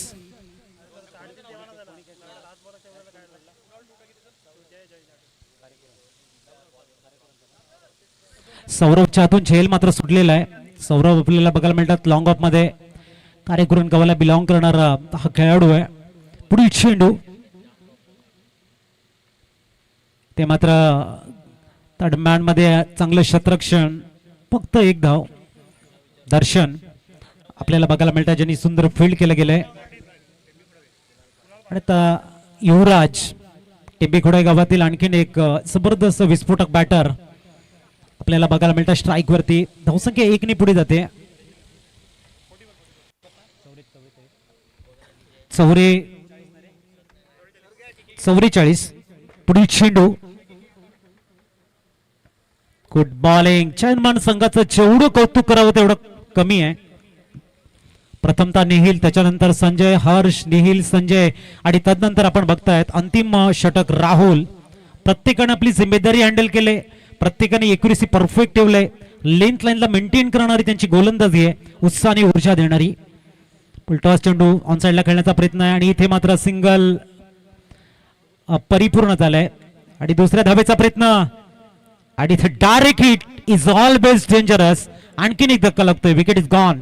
सौरभच्या हातून झेल मात्र सुटलेला आहे. सौरभ आपल्याला बघायला मिळतात लॉंग ऑफ मध्ये कार्यकुरण गावाला बिलॉंग करणारा हा खेळाडू आहे. पुढील चेंडू ते मात्र तडमॅन मध्ये चांगलं शतरक्षण, फक्त एक धाव. दर्शन आपल्याला बघायला मिळतात ज्यांनी सुंदर फील्ड केलं गेलंय. आणि आता युवराज टेंबेखोडा गावातील आणखीन एक जबरदस्त विस्फोटक बॅटर आपल्याला बघायला मिळतात स्ट्राईक वरती. धावसंख्या 1 ने पुढे जाते. 44. पुढील चेंडू गुड बॉलिंग. चैनमान संघाचं जेवढं कौतुक करावं तेवढं कमी आहे. प्रथमतः निहिल, त्याच्यानंतर संजय, हर्ष, निहिल, संजय आणि तदनंतर आपण बघतायत अंतिम षटक राहुल. प्रत्येकाने आपली जिम्मेदारी हँडल केले. प्रत्येकाने एक्युरेसी परफेक्ट ठेवलंय. लेंथ लाईनला मेंटेन करणारी त्यांची गोलंदाजी आहे, उत्साह आणि ऊर्जा देणारी. टॉस चेंडू ऑन साइडला खेळण्याचा प्रयत्न आहे आणि इथे मात्र सिंगल परिपूर्ण झालाय. आणि दुसऱ्या धावेचा प्रयत्न आणि इथे direct hit is always dangerous. आणखीन एक धक्का लागतोय. Wicket is gone.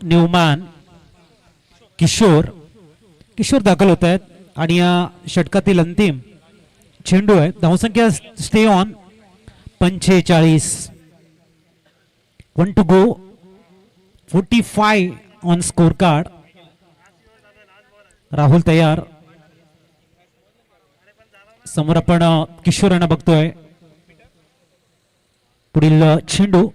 New man Kishore दाखल होत आहेत आणि या षटकातील अंतिम चेंडू आहे. धावसंख्या stay on 45. 1 to go. 45 on score card. Rahul तयार. समोर आपण किशोर यांना बघतोय. पुढील चेंडू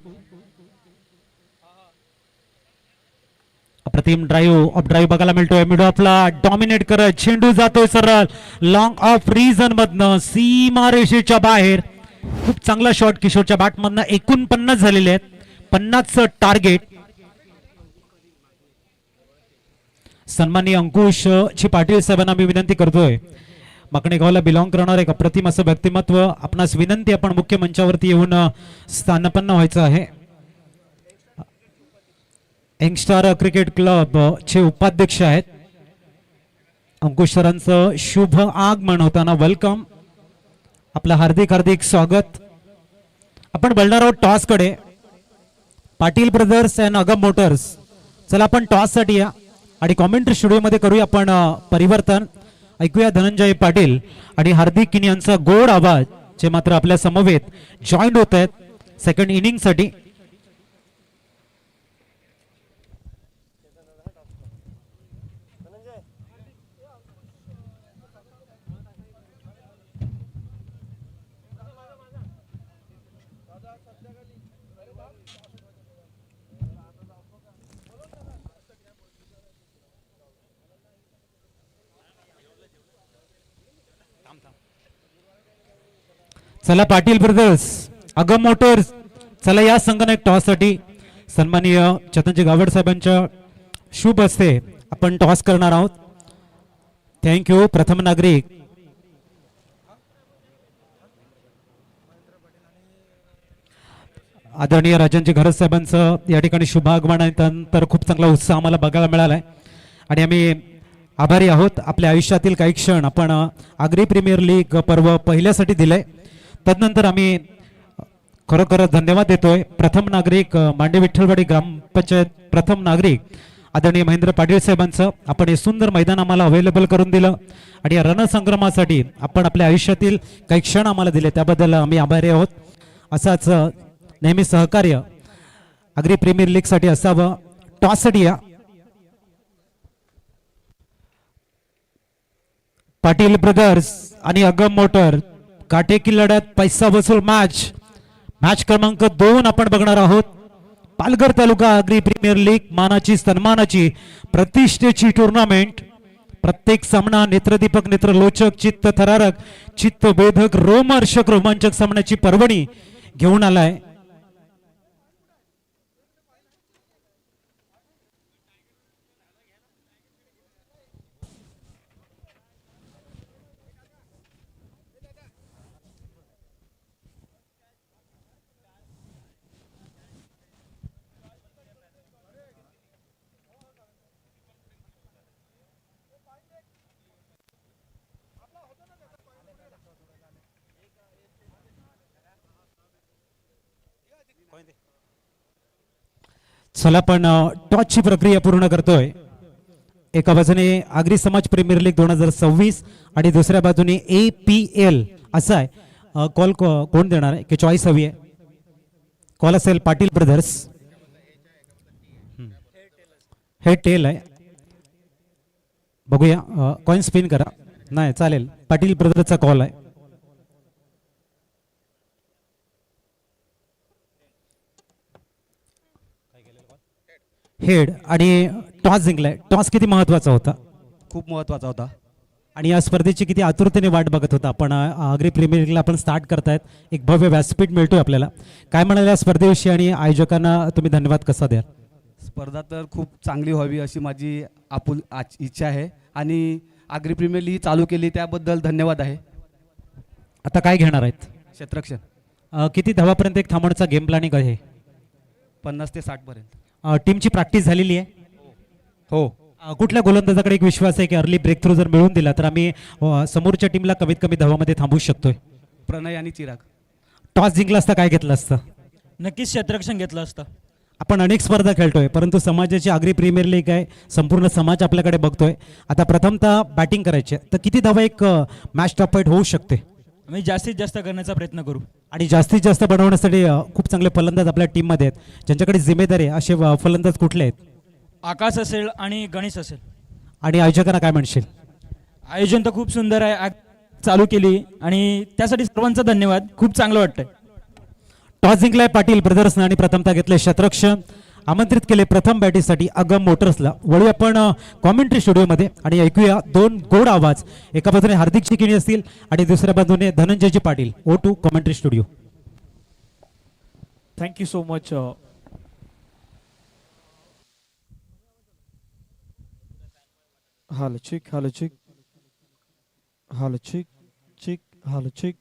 अप्रतिम ड्राईव्ह बघायला मिळतोय. मिड ऑफला डॉमिनेट करत चेंडू जातोय सरळ लॉंग ऑफ रिजन मधनं सीमा रेषेच्या बाहेर. खूप चांगला शॉट किशोरच्या बॅट मधनं. 49 झालेले आहेत. 50चं टार्गेट. सन्माननीय अंकुश ची पाटील साहेबांना मी विनंती करतोय, माकणे गावाला बिलॉंग करणार एक अप्रतिम असं व्यक्तिमत्व. आपणास विनंती, आपण मुख्य मंचावरती येऊन स्थानापन्न व्हायचं आहे. यंगस्टार क्रिकेट क्लब चे उपाध्यक्ष आहेत अंकुश सरांचं शुभ आगमन होताना वेलकम, आपलं हार्दिक हार्दिक स्वागत. आपण बोलणार आहोत टॉस कडे. Patil brothers and Agam Motors, चला आपण टॉस साठी या आणि कॉमेंट्री स्टुडिओमध्ये करूया आपण परिवर्तन. ऐकूया धनंजय पाटील आणि हार्दिक किनी यांचा गोड आवाज, जे मात्र आपल्या समवेत जॉईन होत आहेत सेकंड इनिंग साठी. चला पाटील ब्रदर्स, अगम मोटर्स, चला या संघाने टॉस साठी सन्माननीय चेतनजी गावड साहेबांच्या शुभ हस्ते आपण टॉस करणार आहोत. थँक्यू. प्रथम नागरिक आदरणीय राजनजी घरत साहेबांचं या ठिकाणी शुभ आगमन आहे. त्यानंतर खूप चांगला उत्साह आम्हाला बघायला मिळाला आहे आणि आम्ही आभारी आहोत. आपल्या आयुष्यातील काही क्षण आपण आगरी प्रीमियर लीग पर्व पहिल्यासाठी दिलंय. तदनंतर आम्ही खरोखर धन्यवाद देतोय. प्रथम नागरिक मांडे विठ्ठलवाडी ग्रामपंचायत प्रथम नागरिक आदरणीय महेंद्र पाटील साहेबांचं, आपण हे सुंदर मैदान आम्हाला अवेलेबल करून दिलं आणि या रणसंग्रामासाठी आपण आपल्या आयुष्यातील काही क्षण आम्हाला दिले, त्याबद्दल आम्ही आभारी आहोत. असाच नेहमी सहकार्य आगरी प्रीमियर लीग साठी असावं. टॉससाठी या पाटील ब्रदर्स आणि अगम मोटर, काटेकी लढत, पैसा वसूल मॅच. मॅच क्रमांक 2 आपण बघणार आहोत. पालघर तालुका आगरी प्रीमियर लीग मानाची सन्मानाची प्रतिष्ठेची टुर्नामेंट. प्रत्येक सामना नेत्रदीपक, नेत्रलोचक, चित्त थरारक, चित्त वेधक, रोमहर्षक, रोमांचक सामन्याची पर्वणी घेऊन आलाय. चला आपण टॉसची प्रक्रिया पूर्ण करतोय. एका बाजूने आगरी समाज प्रीमियर लीग 2026 आणि दुसऱ्या बाजूने APL असा आहे. कॉल कोण देणार आहे की चॉईस हवी आहे? कॉल असेल पाटील ब्रदर्स. हे टेल आहे, बघूया. कॉइन स्पिन करा. नाही चालेल, पाटील ब्रदर्सचा कॉल आहे. हेड आणि टॉस जिंकलाय. टॉस किती महत्वाचा होता? खूप महत्त्वाचा होता. आणि या स्पर्धेची किती आतुरतेने वाट बघत होता आपण. आगरी प्रीमियर लीगला आपण स्टार्ट करतायत, एक भव्य व्यासपीठ मिळतोय आपल्याला. काय म्हणाल या स्पर्धेविषयी आणि आयोजकांना तुम्ही धन्यवाद कसा द्याल? स्पर्धा तर खूप चांगली व्हावी अशी माझी इच्छा आहे आणि आगरी प्रीमियर लीग चालू केली त्याबद्दल धन्यवाद आहे. आता काय घेणार आहेत? क्षेत्ररक्षण. किती धावापर्यंत एक थांबवण्याचा गेम प्लॅनिंग आहे? 50 ते 60 पर्यंत. टीमची प्रॅक्टिस झालेली आहे? हो. कुठल्या गोलंदाजाकडे एक विश्वास आहे की अर्ली ब्रेक थ्रू जर मिळून दिला तर आम्ही समोरच्या टीमला कमीत कमी धावामध्ये थांबवू शकतोय? प्रणय आणि चिराग. टॉस जिंकला असता काय घेतलं असतं? नक्कीच क्षेत्ररक्षण घेतलं असतं. आपण अनेक स्पर्धा खेळतोय, परंतु समाजाची आगरी प्रीमियर लीग आहे, संपूर्ण समाज आपल्याकडे बघतोय. आता प्रथमतः बॅटिंग करायची आहे, तर किती धावा एक मॅच टॉप फाईट होऊ शकते? आम्ही जास्तीत जास्त करण्याचा प्रयत्न करू. आणि जास्तीत जास्त बनवण्यासाठी खूप चांगले फलंदाज आपल्या टीममध्ये आहेत, ज्यांच्याकडे जिम्मेदारी आहे. असे फलंदाज कुठले आहेत? आकाश असेल आणि गणेश असेल. आणि आयोजकांना काय म्हणशील? आयोजन तर खूप सुंदर आहे, चालू केली आणि त्यासाठी सर्वांचा धन्यवाद. खूप चांगलं वाटतंय. टॉस जिंकलाय पाटील ब्रदर्सनं आणि प्रथमतः घेतले क्षेत्ररक्षण. आमंत्रित केले प्रथम बॅटिंगसाठी अगम मोटर्सला. वळू आपण कॉमेंट्री स्टुडिओमध्ये आणि ऐकूया दोन गोड आवाज. एका बाजूने हार्दिक चिकिणी असतील आणि दुसऱ्या बाजूने Dhananjayji Patil. O2 commentary studio. Thank you so much, Hello chick, hello chick. Hello chick, chick, hello chick.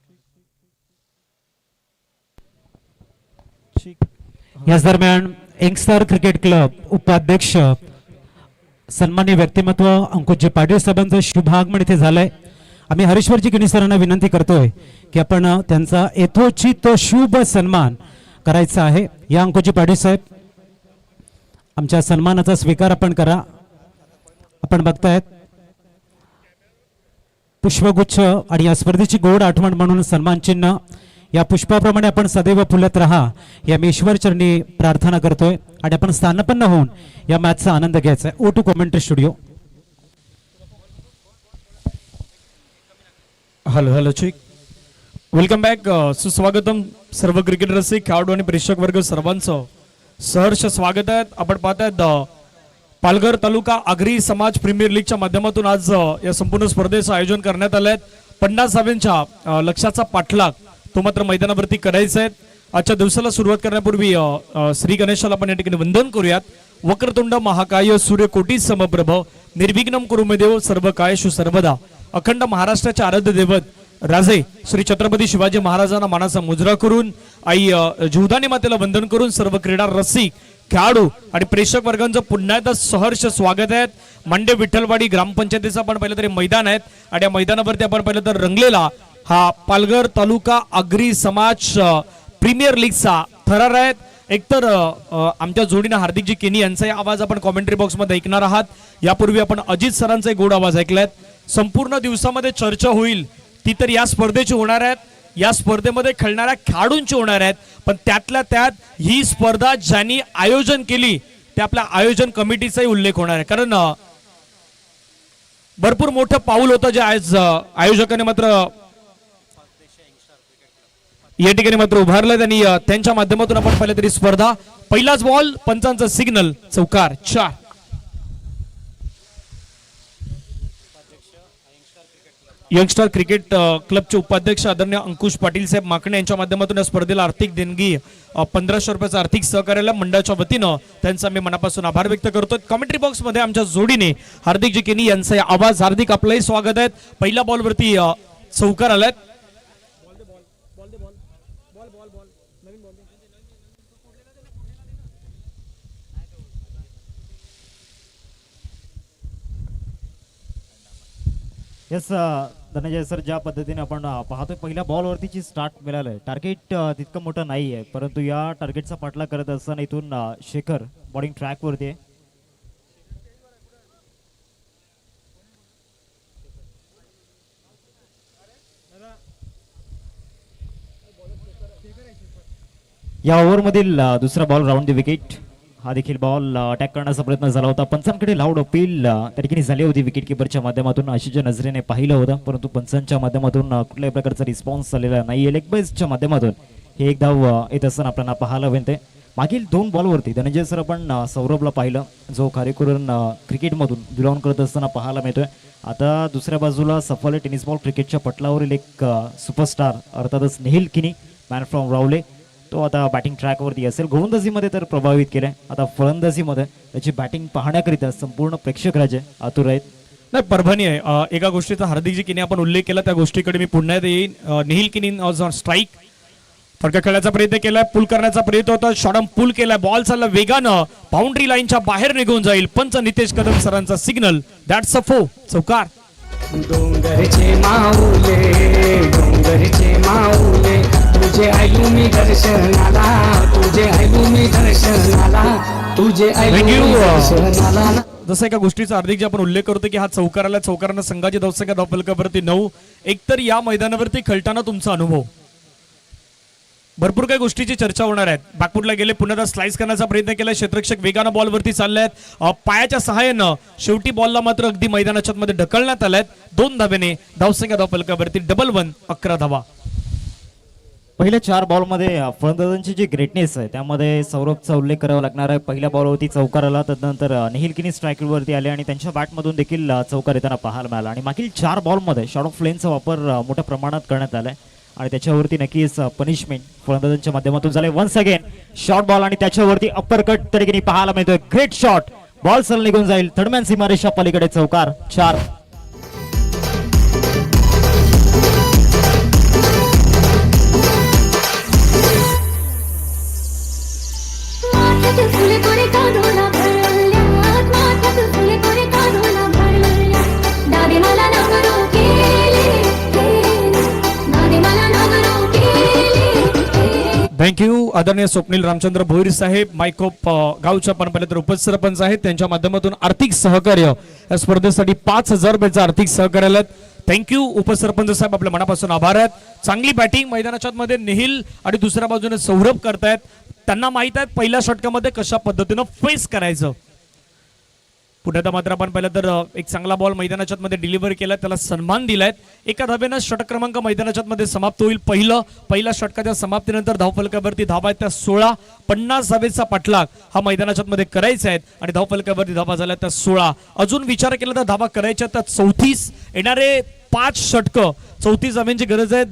Chick. याच दरम्यान यंगस्टर क्रिकेट क्लब उपाध्यक्ष सन्माननीय व्यक्तिमत्व अंकुशजी पाटील साहेबांचं शुभागमन इथे झालंय. आम्ही हरीश्वरजी किणी सरांना विनंती करतोय की आपण त्यांचा यथोचित शुभ सन्मान करायचा आहे. या अंकुशजी पाटील साहेब, आमच्या सन्मानाचा स्वीकार आपण करा. आपण बघतायत पुष्पगुच्छ आणि या स्पर्धेची गोड आठवण म्हणून सन्मान चिन्ह. या पुष्पाप्रमाणे आपण सदैव फुलत राहा या मी ईश्वर चरणी प्रार्थना करतोय आणि आपण स्थानपन्न होऊन या मॅचचा आनंद घ्यायचा आहे. O two commentary studio. Hello hello check. Welcome back. सुस्वागतम सर्व क्रिकेट रसिक खेळाडू आणि प्रेक्षक वर्ग सर्वांचं सहर्ष स्वागत आहे. आपण पाहतायत पालघर तालुका आगरी समाज प्रीमियर लीगच्या माध्यमातून आज या संपूर्ण स्पर्धेचं आयोजन करण्यात आलं आहे. 50,000च्या लक्ष्याचा पाठलाग तो मात्र मैदानावरती करायचा आहे. आजच्या दिवसाला सुरुवात करण्यापूर्वी श्री गणेशाला आपण या ठिकाणी वंदन करूयात. वक्रतुंड महाकाय सूर्यकोटी समप्रभ निर्विघ्नम कुरुमेदेव सर्व कायेषु सर्वदा. अखंड महाराष्ट्राचे आराध्य दैवत राजे श्री छत्रपती शिवाजी महाराजांना मानाचा मुजरा करून आई जीवदानी मातेला वंदन करून सर्व क्रीडा रसिक खेळाडू आणि प्रेक्षक वर्गांचं पुन्हा एकदा सहर्ष स्वागत आहे. मांडे विठ्ठलवाडी ग्रामपंचायतीचं आपण पाहिलं तरी मैदान आहेत आणि या मैदानावरती आपण पाहिलं तर रंगलेला हा पालघर तालुका आगरी समाज प्रीमियर लीगचा थरार आहेत. एकतर आमच्या जोडीनं हार्दिकजी केनी यांचाही आवाज आपण कॉमेंट्री बॉक्समध्ये ऐकणार आहात. यापूर्वी आपण अजित सरांचे गोड आवाज ऐकलेत. संपूर्ण दिवसामध्ये चर्चा होईल ती तर या स्पर्धेची होणार आहेत, या स्पर्धेमध्ये खेळणाऱ्या खेळाडूंची होणार आहेत. पण त्यातल्या त्यात ही स्पर्धा ज्यांनी आयोजन केली त्या आपल्या आयोजन कमिटीचाही उल्लेख होणार आहे. कारण भरपूर मोठं पाऊल होतं जे आज आयोजकांनी मात्र या ठिकाणी मात्र उभारलं. त्यांनी त्यांच्या माध्यमातून आपण पाहिलं तरी स्पर्धा पहिलाच बॉल पंचांचा सिग्नल चौकार 4. यंगस्टर क्रिकेट क्लबचे उपाध्यक्ष आदरणीय अंकुश पाटील साहेब माकणे यांच्या माध्यमातून या स्पर्धेला आर्थिक देणगी 1500 रुपयाचं आर्थिक सहकार्याला मंडळाच्या वतीनं त्यांचा मी मनापासून आभार व्यक्त करतो. कमेंट्री बॉक्स मध्ये आमच्या जोडीने हार्दिकजी केनी यांचा आवाज. हार्दिक आपलंही स्वागत आहे. पहिल्या बॉलवरती चौकार आलाय. यस धनंजय सर, ज्या पद्धतीने आपण पाहतोय पहिल्या बॉलवरतीची स्टार्ट मिळालंय. टार्गेट तितकं मोठं नाही आहे, परंतु या टार्गेटचा पाठलाग करत असताना इथून शेखर बॉलिंग ट्रॅकवरती आहे. या ओव्हरमधील दुसरा बॉल राऊंड द विकेट. हा देखील बॉल अटॅक करण्याचा प्रयत्न झाला होता. पंचांकडे लाऊड अपील त्या ठिकाणी झाली होती विकेट किपरच्या माध्यमातून. आशिषच्या नजरेने पाहिलं होतं, परंतु पंचांच्या माध्यमातून कुठल्याही प्रकारचा रिस्पॉन्स झालेला नाही. लेग बाईजच्या माध्यमातून हे एक धाव येत असताना आपल्याला पाहायला मिळते. मागील 2 बॉलवरती धनंजय सर आपण सौरभला पाहिलं जो कार्यकरून क्रिकेटमधून बिलॉंग करत असताना पाहायला मिळतोय. आता दुसऱ्या बाजूला सफल टेनिस बॉल क्रिकेटच्या पटलावरील एक सुपरस्टार अर्थातच निहिल किनी मॅन फ्रॉम रावले. तो आता बॅटिंग ट्रॅकवरती असेल. गोलंदाजीमध्ये तर प्रभावित केलंय. आता फलंदाजीमध्ये त्याची बॅटिंग पाहण्याकरिता संपूर्ण प्रेक्षक राजे आतुर आहेत. नाही, परभणी आहे. एका गोष्टीचा हार्दिकजी किनी आपण उल्लेख केला, त्या गोष्टीकडे मी पुन्हा येईन. निहिल किनी स्ट्राईक फटका खेळण्याचा प्रयत्न केलाय, पुल करण्याचा प्रयत्न होता. शॉर्टम पुल केलाय, बॉल चालला वेगानं, बाउंड्री लाईनच्या बाहेर निघून जाईल. पंच नितेश कदम सरांचा सिग्नल. दॅट्स अ 4 चौकार. डोंगरचे माऊले, डोंगरचे माऊले, तुझे आयु मी दर्शनाला, तुझे आयु मी दर्शनाला, तुझे आयु मी दर्शनाला. जसं एका गोष्टीचा हार्दिकजी आपण उल्लेख करतो की हा चौकाराला चौकारांना संघाची धावसंख्या धावफलकावरती 9. एकतर या मैदानावरती खेळताना तुमचा अनुभव, भरपूर काही गोष्टीची चर्चा होणार आहेत. बॅकफुटला गेले, पुन्हा स्लाइस करण्याचा प्रयत्न केला. क्षेत्ररक्षक वेगानं बॉलवरती चालले आहेत. पायाच्या सहाय्यानं शेवटी बॉलला मात्र अगदी मैदानाच्या मध्ये ढकलण्यात आल्यात. 2 धावेने धावसंख्या धावफलकावरती 1-1 11 धावा. पहिल्या 4 बॉलमध्ये फलंदाजांची जी ग्रेटनेस आहे त्यामध्ये सौरभचा उल्लेख करावा लागणार आहे. पहिल्या बॉलवरती चौकार आला, तदनंतर निहिल किनी स्ट्राईकवरती आले आणि त्यांच्या बॅटमधून देखील चौकार येताना पाहायला मिळाला. आणि मागील 4 बॉलमध्ये शॉर्ट ऑफ लेनचा वापर मोठ्या प्रमाणात करण्यात आलाय आणि त्याच्यावरती नक्कीच पनिशमेंट फलंदाजांच्या माध्यमातून झाले. वन्स अगेन शॉर्ट बॉल आणि त्याच्यावरती अप्पर कट त्या ठिकाणी पाहायला मिळतोय. ग्रेट शॉट बॉल सरळ निघून जाईल थर्डमॅन सीमारेषा पलीकडे चौकार 4. माथ्यात फुले कोरे काढूला भरल्यात माथ्यात फुले कोरे काढूला भरल्यात दादे मला नवरो केले दादे मला नवरो केले. थँक्यू आदरणीय स्वप्नील रामचंद्र भोईर साहेब मायकोप गावच्या पण पहिले तर उपसरपंच आहेत त्यांच्या माध्यमातून आर्थिक सहकार्य या स्पर्धेसाठी 5,000 रुपयाचं आर्थिक सहकार्य. थँक्यू उपसरपंच साहेब आपल्या मनापासून आभार आहेत. चांगली बॅटिंग मैदानाच्या मध्ये निहिल आणि दुसऱ्या बाजूने सौरभ करतायत. त्यांना माहित आहे पहिल्या षटकामध्ये कशा पद्धतीनं फेस करायचं. पुढे मात्र आपण पाहिलं तर एक चांगला बॉल मैदानाच्या मध्ये डिलिव्हर केला त्याला सन्मान दिलाय. एका धाब्यानं षटक क्रमांक मैदानाच्या मध्ये समाप्त होईल. पहिल्या षटकाच्या समाप्तीनंतर धावफलकावरती धावा आहेत त्या 16. 50 धावेचा पाठलाग हा मैदानाच्या मध्ये करायचा आहे आणि धावफलकावरती धावा झाल्या त्या 16. अजून विचार केला तर धावा करायच्या त्या 34. येणारे 5 षटक 34 धाव्यांची गरज आहे.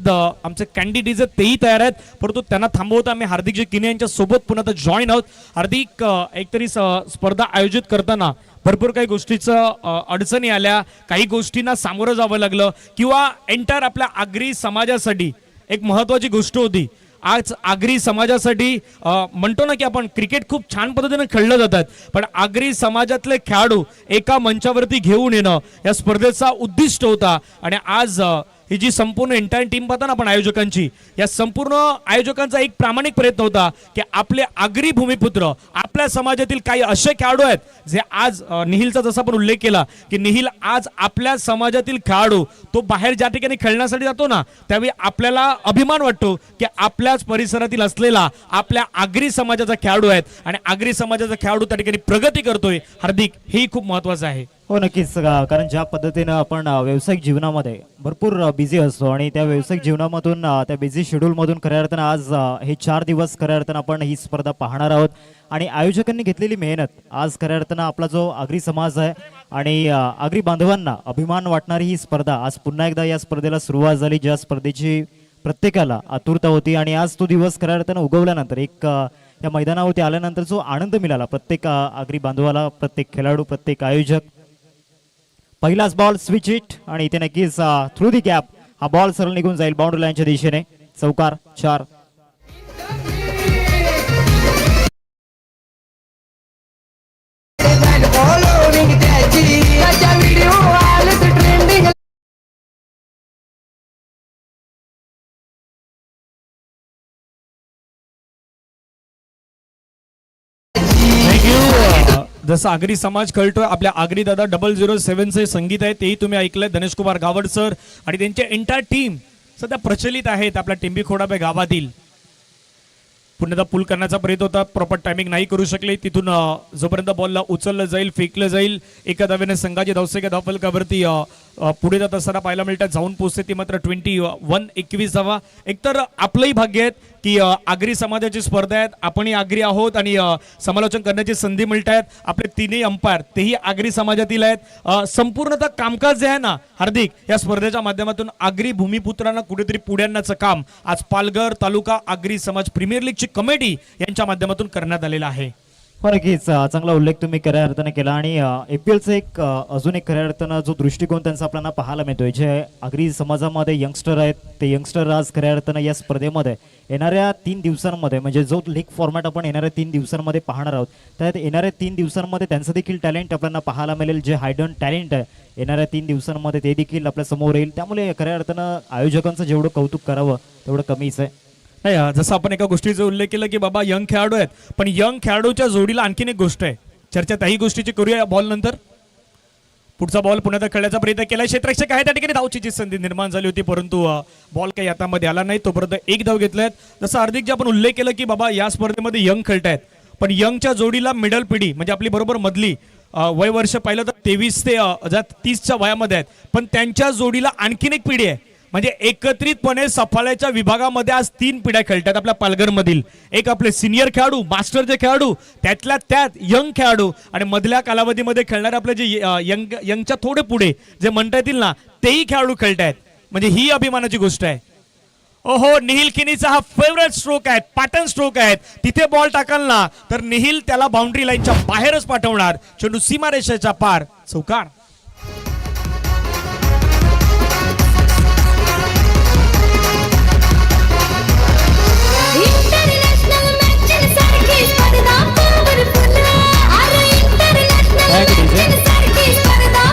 आमचे कॅन्डिडेट तेही तयार आहेत परंतु त्यांना थांबवता आम्ही हार्दिकजी किने यांच्या सोबत पुन्हा जॉईन आहोत. हार्दिक एकतरी स्पर्धा आयोजित करताना भरपूर काही गोष्टीचं अडचणी आल्या काही गोष्टींना सामोरं जावं लागलं किंवा एंटायर आपल्या आगरी समाजासाठी एक महत्वाची गोष्ट होती. आज आगरी समाजासाठी म्हणतो ना की आपण क्रिकेट खूप छान पद्धतीने खेळलं जातात पण आगरी समाजातले खेळाडू एका मंचावरती घेऊन येणं या स्पर्धेचा उद्दिष्ट होता. आणि आज ही जी संपूर्ण एंटायर टीम पाहता ना आपण आयोजकांची या संपूर्ण आयोजकांचा एक प्रामाणिक प्रयत्न होता की आपले आगरी भूमिपुत्र आपल्या समाजातील काही असे खेळाडू आहेत जे आज निहिलचा जसा आपण उल्लेख केला की निहिल आज आपल्या समाजातील खेळाडू तो बाहेर ज्या ठिकाणी खेळण्यासाठी जातो ना त्यावेळी आपल्याला अभिमान वाटतो की आपल्याच परिसरातील असलेला आपल्या आगरी समाजाचा खेळाडू आहेत आणि आगरी समाजाचा खेळाडू त्या ठिकाणी प्रगती करतोय. हार्दिक हे खूप महत्वाचं आहे. हो नक्कीच कारण ज्या पद्धतीनं आपण व्यावसायिक जीवनामध्ये भरपूर बिझी असतो आणि त्या व्यावसायिक जीवनामधून त्या बिझी शेड्यूलमधून खऱ्या अर्थानं आज हे 4 दिवस खऱ्या अर्थानं आपण ही स्पर्धा पाहणार आहोत आणि आयोजकांनी घेतलेली मेहनत आज खऱ्या अर्थानं आपला जो आगरी समाज आहे आणि आगरी बांधवांना अभिमान वाटणारी ही स्पर्धा आज पुन्हा एकदा या स्पर्धेला सुरुवात झाली ज्या स्पर्धेची प्रत्येकाला आतुरता होती आणि आज तो दिवस खऱ्या अर्थानं उगवल्यानंतर एक या मैदानावरती आल्यानंतर जो आनंद मिळाला प्रत्येक आगरी बांधवाला प्रत्येक खेळाडू प्रत्येक आयोजक. पहिलाच बॉल स्विच हिट आणि इथे नक्कीच थ्रू दी गॅप हा बॉल सरळ निघून जाईल बाउंड्री लाईनच्या दिशेने चौकार 4. जसं आगरी समाज खेळतोय आपल्या आगरी दादा 007 चे संगीत आहे तेही तुम्ही ऐकलंय धनेश कुमार गावड सर आणि त्यांचे एंटायर टीम सध्या प्रचलित आहेत आपल्या टिंबी खोडाबे गावातील. पुन्हा पूल करण्याचा प्रयत्न होता प्रॉपर टायमिंग नाही करू शकले तिथून जोपर्यंत बॉलला उचललं जाईल फेकलं जाईल एका धावेने संघाची धावसंख्या धावफलकावरती पुढे जात असताना पाहायला मिळतात जाऊन पोहोचते ती मात्र 21 धावा. एकतर आपलंही भाग्य आहे की आगरी समाजाची स्पर्धा आहेत आपणही आगरी आहोत आणि समालोचन करण्याची संधी मिळत आहेत. आपले तिन्ही अंपायर तेही आगरी समाजातील आहेत. संपूर्णतः कामकाज जे आहे ना हार्दिक या स्पर्धेच्या माध्यमातून आगरी भूमिपुत्रांना कुठेतरी पुढे आणण्याचं काम आज पालघर तालुका आगरी समाज प्रीमियर लीगची कमिटी यांच्या माध्यमातून करण्यात आलेला आहे. नक्कीच चांगला उल्लेख तुम्ही खऱ्या अर्थाने केला आणि APLचं एक अजून एक खऱ्या अर्थानं जो दृष्टिकोन त्यांचा आपल्याला पाहायला मिळतोय जे आगरी समाजामध्ये यंगस्टर आहेत ते यंगस्टर आज खऱ्या अर्थानं या स्पर्धेमध्ये येणाऱ्या 3 दिवसांमध्ये म्हणजे जो लीग फॉर्मॅट आपण येणाऱ्या 3 दिवसांमध्ये पाहणार आहोत त्यात येणाऱ्या 3 दिवसांमध्ये त्यांचं देखील टॅलेंट आपल्याला पाहायला मिळेल जे हायडन टॅलेंट आहे येणाऱ्या 3 दिवसांमध्ये ते देखील आपल्या समोर येईल. त्यामुळे खऱ्या अर्थानं आयोजकांचं जेवढं कौतुक करावं तेवढं कमीच आहे. नाही जसं आपण एका गोष्टीचा उल्लेख केला की बाबा यंग खेळाडू आहेत पण यंग खेळाडूच्या जोडीला आणखीन एक गोष्ट आहे चर्चा त्याही गोष्टीची करूया बॉल नंतर. पुढचा बॉल पुण्यात खेळण्याचा प्रयत्न केला क्षेत्ररक्षक आहे त्या ठिकाणी धावची संधी निर्माण झाली होती परंतु बॉल काही हातामध्ये आला नाही तोपर्यंत 1 धाव घेतलायत. जसं हार्दिक जे आपण उल्लेख केला की बाबा या स्पर्धेमध्ये यंग खेळतायत पण यंगच्या जोडीला मिडल पिढी म्हणजे आपली बरोबर मधली वय वर्ष पाहिलं तर 23 ते 30च्या वयामध्ये आहेत पण त्यांच्या जोडीला आणखीन एक पिढी आहे म्हणजे एकत्रितपणे सफाळ्याच्या विभागामध्ये आज 3 पिढ्या खेळतात आपल्या पालघरमधील. एक आपले सिनियर खेळाडू मास्टरचे खेळाडू त्यातल्या त्यात यंग खेळाडू आणि मधल्या कालावधीमध्ये खेळणारे आपले जे यंगच्या थोडे पुढे जे म्हणता येतील ना तेही खेळाडू खेळतायत म्हणजे ही अभिमानाची गोष्ट आहे. ओहो, निहिल किनीचा हा फेवरेट स्ट्रोक आहे, पॅटर्न स्ट्रोक आहे. तिथे बॉल टाकाल ना तर निहिल त्याला बाउंड्री लाईनच्या बाहेरच पाठवणार. चेंडू सीमारेषेच्या पार, चौकार. इंटरनॅशनल मॅचेससारखी स्पर्धा powerful. अरे इंटरनॅशनल मॅचेससारखी स्पर्धा.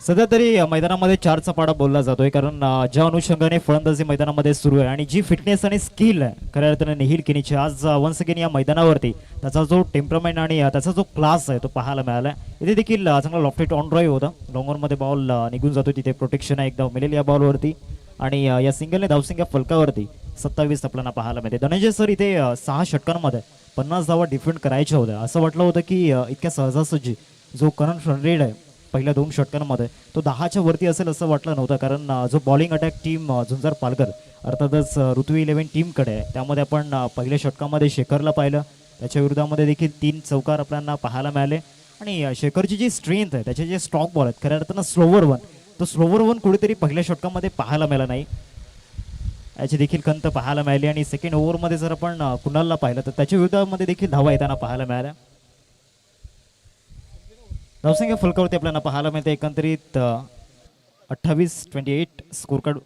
सध्या तरी मैदानामध्ये 4चा पाडा बोलला जातोय, कारण ज्या अनुषंगाने फलंदाजी मैदानामध्ये सुरू आहे आणि जी फिटनेस आणि स्किल आहे खऱ्या अर्थाने निहिल किनीची आज वन्स अगेन या मैदानावरती त्याचा जो टेम्परमेंट आणि त्याचा जो क्लास आहे तो पाहायला मिळाला. इथे देखील चांगला लॉफ्टेड ऑन ड्राईव्ह होता, लॉंगॉनमध्ये बॉल निघून जातो, तिथे प्रोटेक्शन आहे एकदा मिळेल या बॉलवरती आणि या सिंगलने धावसिंग या फलकावरती 27 आपल्याला पाहायला मिळते. धनंजय सर, इथे 6 षटकांमध्ये 50 धावा डिफेंड करायच्या होत्या. असं वाटलं होतं की इतक्या सहजासहजी जो करंट रन रेट आहे पहिल्या 2 षटकांमध्ये तो 10च्या वरती असेल असं वाटलं नव्हतं, कारण जो बॉलिंग अटॅक टीम झुंजार पालघर अर्थातच ऋतू 11 टीमकडे आहे. त्यामध्ये आपण पहिल्या षटकामध्ये शेखरला पाहिलं, त्याच्या विरोधामध्ये देखील 3 चौकार आपल्याला पाहायला मिळाले आणि शेखरची जी स्ट्रेंथ आहे, त्याचे जे स्ट्रॉक बॉल आहेत खऱ्या अर्थानं स्लोवर वन, तो स्लोवर वन कुठेतरी पहिल्या षटकामध्ये पाहायला मिळाला नाही, याची देखील खंत पाहायला मिळाली. आणि सेकंड ओव्हरमध्ये जर आपण कुणालला पाहिलं तर त्याच्या विरोधामध्ये देखील धावा येताना पाहायला मिळाल्या. धावसंख्या फलकावरती आपल्याला पाहायला मिळते एकंदरीत 28-28 स्कोर कार्ड,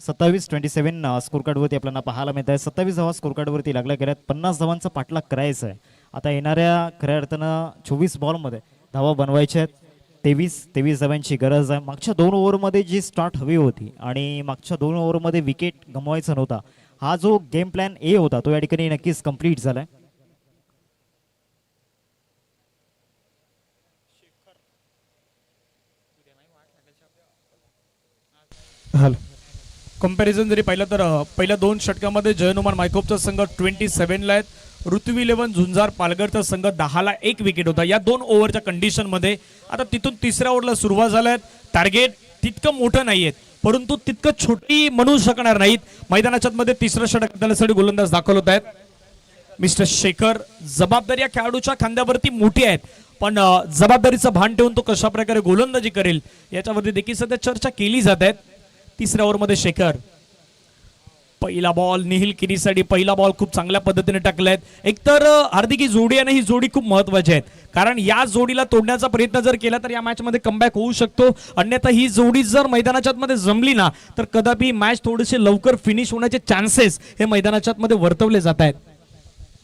27-27 स्कोर कार्डवरती आपल्याला पाहायला मिळत आहे. 27 धावा स्कोर कार्डवरती लागल्या गेल्यात. 50 धावांचा पाठलाग करायचा आहे. आता येणाऱ्या खऱ्या अर्थानं 24 बॉलमध्ये धावा बनवायच्या आहेत. 23 धावांची गरज आहे. मागच्या 2 ओव्हरमध्ये जी स्टार्ट हवी होती आणि मागच्या 2 ओव्हरमध्ये विकेट गमवायचा नव्हता, हा जो गेम प्लॅन ए होता तो या ठिकाणी नक्कीच कम्प्लीट झालाय. हॅलो. कंपॅरिझन जरी पाहिलं तर पहिल्या 2 षटकामध्ये जयनुमान मायकोपचा संघ 27ला आहेत. ऋतू 11 झुंजार पालघरचा संघ 10ला 1 विकेट होता या 2 ओव्हरच्या कंडिशनमध्ये. आता तिथून 3ऱ्या ओव्हरला सुरुवात झाल्यात. टार्गेट तितकं मोठं नाहीये, परंतु तितकं छोटी म्हणू शकणार नाहीत. मैदानाच्या मध्ये 3रं षटक त्यासाठी गोलंदाज दाखल होत आहेत. मिस्टर शेखर, जबाबदारी या खेळाडूच्या खांद्यावरती मोठी आहेत, पण जबाबदारीचं भान ठेवून तो कशा प्रकारे गोलंदाजी करेल याच्यावरती देखील सध्या चर्चा केली जात आहेत. 3ऱ्या ओव्हरमध्ये शेखर, पहिला बॉल निहिल किनीसाठी पहिला बॉल खूप चांगल्या पद्धतीने टाकलाय. एकतर हार्दिक ही जोडी आहे ना, ही जोडी खूप महत्वाची आहे, कारण या जोडीला तोडण्याचा प्रयत्न जर केला तर या मॅच मध्ये कमबॅक होऊ शकतो. अन्यथा ही जोडी जर मैदानाच्या मध्ये जमली ना तर कदापि मॅच थोडेसे लवकर फिनिश होण्याचे चान्सेस हे मैदानाच्या मध्ये वर्तवले जात आहेत.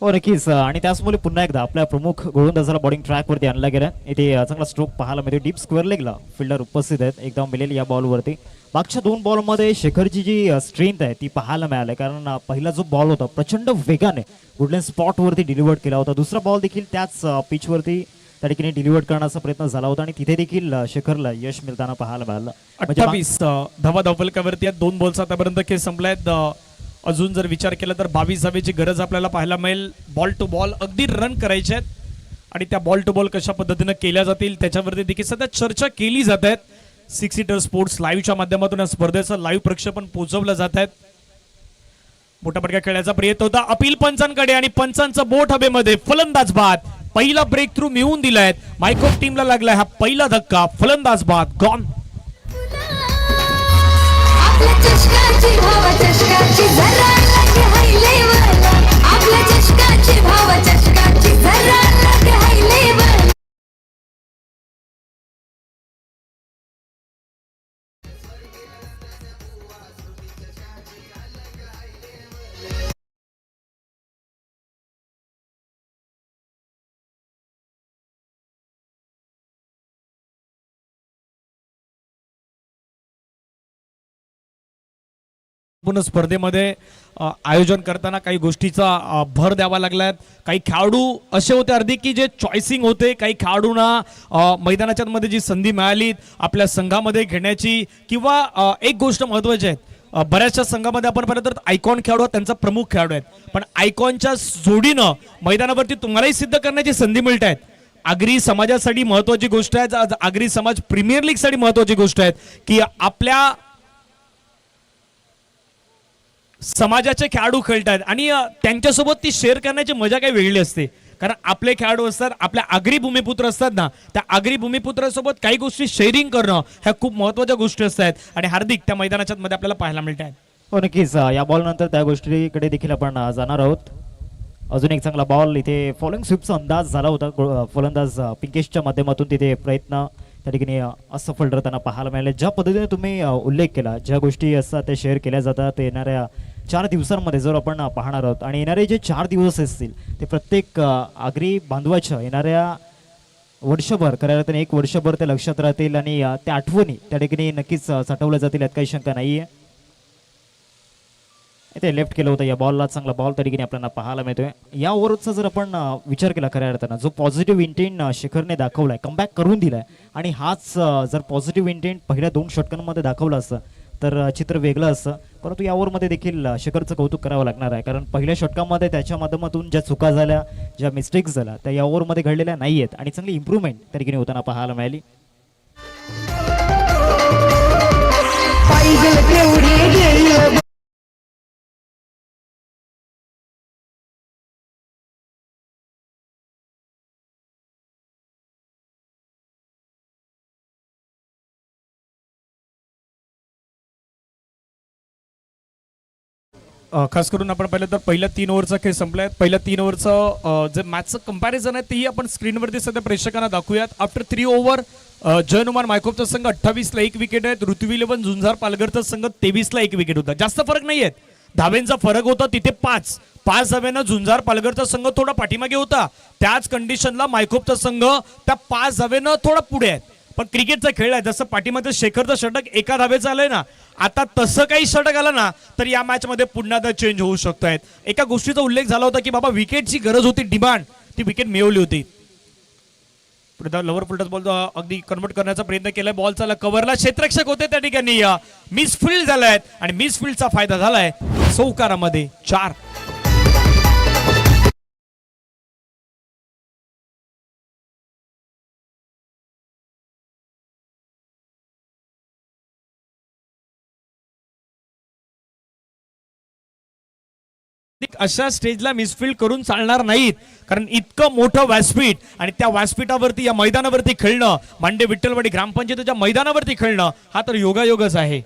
हो नक्कीच. आणि त्याचमुळे पुन्हा एकदा आपल्या प्रमुख गोलंदाजाला बॉलिंग ट्रॅकवरती आणला गेला. इथे चांगला स्ट्रोक पाहायला मिळतो. डीप स्क्वेअर लेगला फिल्डर उपस्थित आहेत. एकदम मिळेल या बॉलवरती. मागच्या 2 बॉलमध्ये शेखरची जी स्ट्रेंथ आहे ती पाहायला मिळाली, कारण पहिला जो बॉल होता प्रचंड वेगाने वुडलँड स्पॉटवरती डिलिव्हर्ड केला होता. दुसरा बॉल देखील त्याच पिचवरती त्या ठिकाणी डिलिव्हर्ड करण्याचा प्रयत्न झाला होता आणि तिथे देखील शेखरला यश मिळताना पाहायला मिळालं. 28 धावा धावफलकावरती आहेत. 2 बॉल्स आतापर्यंत खेळ संपलायत. अजून जर विचार केला तर 22 धावेची गरज आपल्याला पाहायला मिळेल. बॉल टू बॉल अगदी रन करायचे आहेत आणि त्या बॉल टू बॉल कशा पद्धतीने केल्या जातील त्याच्यावरती देखील सध्या चर्चा केली जात आहेत. 6 सीटर स्पोर्ट्स लाईव्हच्या माध्यमातून या स्पर्धेचं लाईव्ह प्रक्षेपण पोहोचवलं जात आहेत. मोठ्या पटक्या खेळायचा प्रयत्न होता अपील पंचांकडे आणि पंचांचं बोट हवेमध्ये. फलंदाज बाद, पहिला ब्रेक थ्रू मिळवून दिलाय. मायकोप टीमला लागलाय हा पहिला धक्का. फलंदाज बाद गॉन. आपल्या चषकाची भाव चषकाची जरा लागे हाय लेवल. आपल्या चषकाची भाव चषकाची जरा लागे हाय लेवल. पूर्ण स्पर्धेमध्ये आयोजन करताना काही गोष्टीचा भर द्यावा लागलाय. काही खेळाडू असे होते अर्धी की जे चॉईसिंग होते. काही खेळाडूंना मैदानाच्या मध्ये जी संधी मिळाली आपल्या संघामध्ये घेण्याची, किंवा एक गोष्ट महत्वाची आहे, बऱ्याचशा संघामध्ये आपण पाहिलं तर आयकॉन खेळाडू त्यांचा प्रमुख खेळाडू आहेत, पण आयकॉनच्या जोडीनं मैदानावरती तुम्हालाही सिद्ध करण्याची संधी मिळत आहेत. आगरी समाजासाठी महत्वाची गोष्ट आहे. आगरी समाज प्रीमियर लीग साठी महत्वाची गोष्ट आहे की आपल्या समाजाचे खेळाडू खेळतात आणि त्यांच्यासोबत ती शेअर करण्याची मजा काही वेगळी असते. कारण आपले खेळाडू असतात, आपल्या आगरी भूमिपुत्र असतात ना, त्या आगरी भूमिपुत्रासोबत काही गोष्टी शेअरिंग करणं ह्या खूप महत्वाच्या गोष्टी असतात आणि हार्दिक त्या मैदानाच्या मध्ये आपल्याला पाहायला मिळत आहेत. हो नक्कीच या बॉल नंतर त्या गोष्टीकडे देखील आपण जाणार आहोत. अजून एक चांगला बॉल इथे फॉलोइंग स्वीपचा अंदाज झाला होता. फलंदाज पिंकेशच्या माध्यमातून तिथे प्रयत्न त्या ठिकाणी असफल ठरताना पाहायला मिळाले. ज्या पद्धतीने तुम्ही उल्लेख केला, ज्या गोष्टी असतात त्या शेअर केल्या जातात येणाऱ्या 4 दिवसांमध्ये जर आपण पाहणार आहोत आणि येणारे जे 4 दिवस असतील ते प्रत्येक आगरी बांधवाच्या येणाऱ्या वर्षभर खऱ्या अर्थाने एक वर्षभर ते लक्षात राहतील आणि त्या आठवणी त्या ठिकाणी नक्कीच साठवल्या जातील, यात काही शंका नाही आहे. इथे लेफ्ट केलं होतं या बॉलला, चांगला बॉल त्या ठिकाणी आपल्याला पाहायला मिळतोय. या ओव्हरचा जर आपण विचार केला खऱ्या अर्थानं जो पॉझिटिव्ह इंटेंट शेखरने दाखवलाय, कमबॅक करून दिलाय आणि हाच जर पॉझिटिव्ह इंटेंट पहिल्या 2 षटकांमध्ये दाखवला असतं तर चित्र वेगळं असतं. परंतु या ओव्हरमध्ये देखील शेखरचं कौतुक करावं लागणार आहे, कारण पहिल्या षटकामध्ये त्याच्या माध्यमातून ज्या चुका झाल्या, ज्या मिस्टेक्स झाल्या त्या या ओव्हरमध्ये घडलेल्या नाही आहेत आणि चांगली इम्प्रूव्हमेंट त्या ठिकाणी होताना पाहायला मिळाली. खास करून आपण पाहिलं तर पहिल्या 3 ओव्हरचा खेळ संपलाय. पहिल्या 3 ओव्हरचं जे मॅचचं कंपॅरिझन आहे तेही आपण स्क्रीनवरती सध्या प्रेक्षकांना दाखवूयात. आफ्टर 3 ओव्हर जयनुमान मायकोपचा संघ 28ला 1 विकेट आहे. ऋतुवी 11 झुंजार पालघरचा संघ 23ला 1 विकेट होता. जास्त फरक नाही आहेत, धाब्यांचा फरक होता तिथे 5 धाब्यानं झुंजार पालघरचा संघ थोडा पाठीमागे होता. त्याच कंडिशनला मायकोपचा संघ त्या 5 धाब्यानं थोडा पुढे आहेत. पण क्रिकेटचा खेळ आहे, जसं पाठीमध्ये शेखरचं षटक 1 धाब्याचं आलंय ना, आता तसं काही षटक आलं ना तर या मॅच मध्ये पुन्हा चेंज होऊ शकत आहेत. एका गोष्टीचा उल्लेख झाला होता की बाबा विकेटची गरज होती, डिमांड, ती विकेट मिळवली होती. लवर फुलटस बॉल अगदी कन्वर्ट करण्याचा प्रयत्न केलाय. बॉल चालला कव्हरला, क्षेत्ररक्षक होते त्या ठिकाणी मिसफिल्ड झालाय आणि मिसफिल्डचा फायदा झालाय चौकारामध्ये 4. अशा स्टेजला मिसफिल्ड करून चालणार नाहीत, कारण इतकं मोठं व्यासपीठ आणि त्या व्यासपीठावरती या मैदानावरती खेळणं, मांडे विठ्ठलवाडी ग्रामपंचायतीच्या मैदानावरती खेळणं हा तर योगायोगच आहे.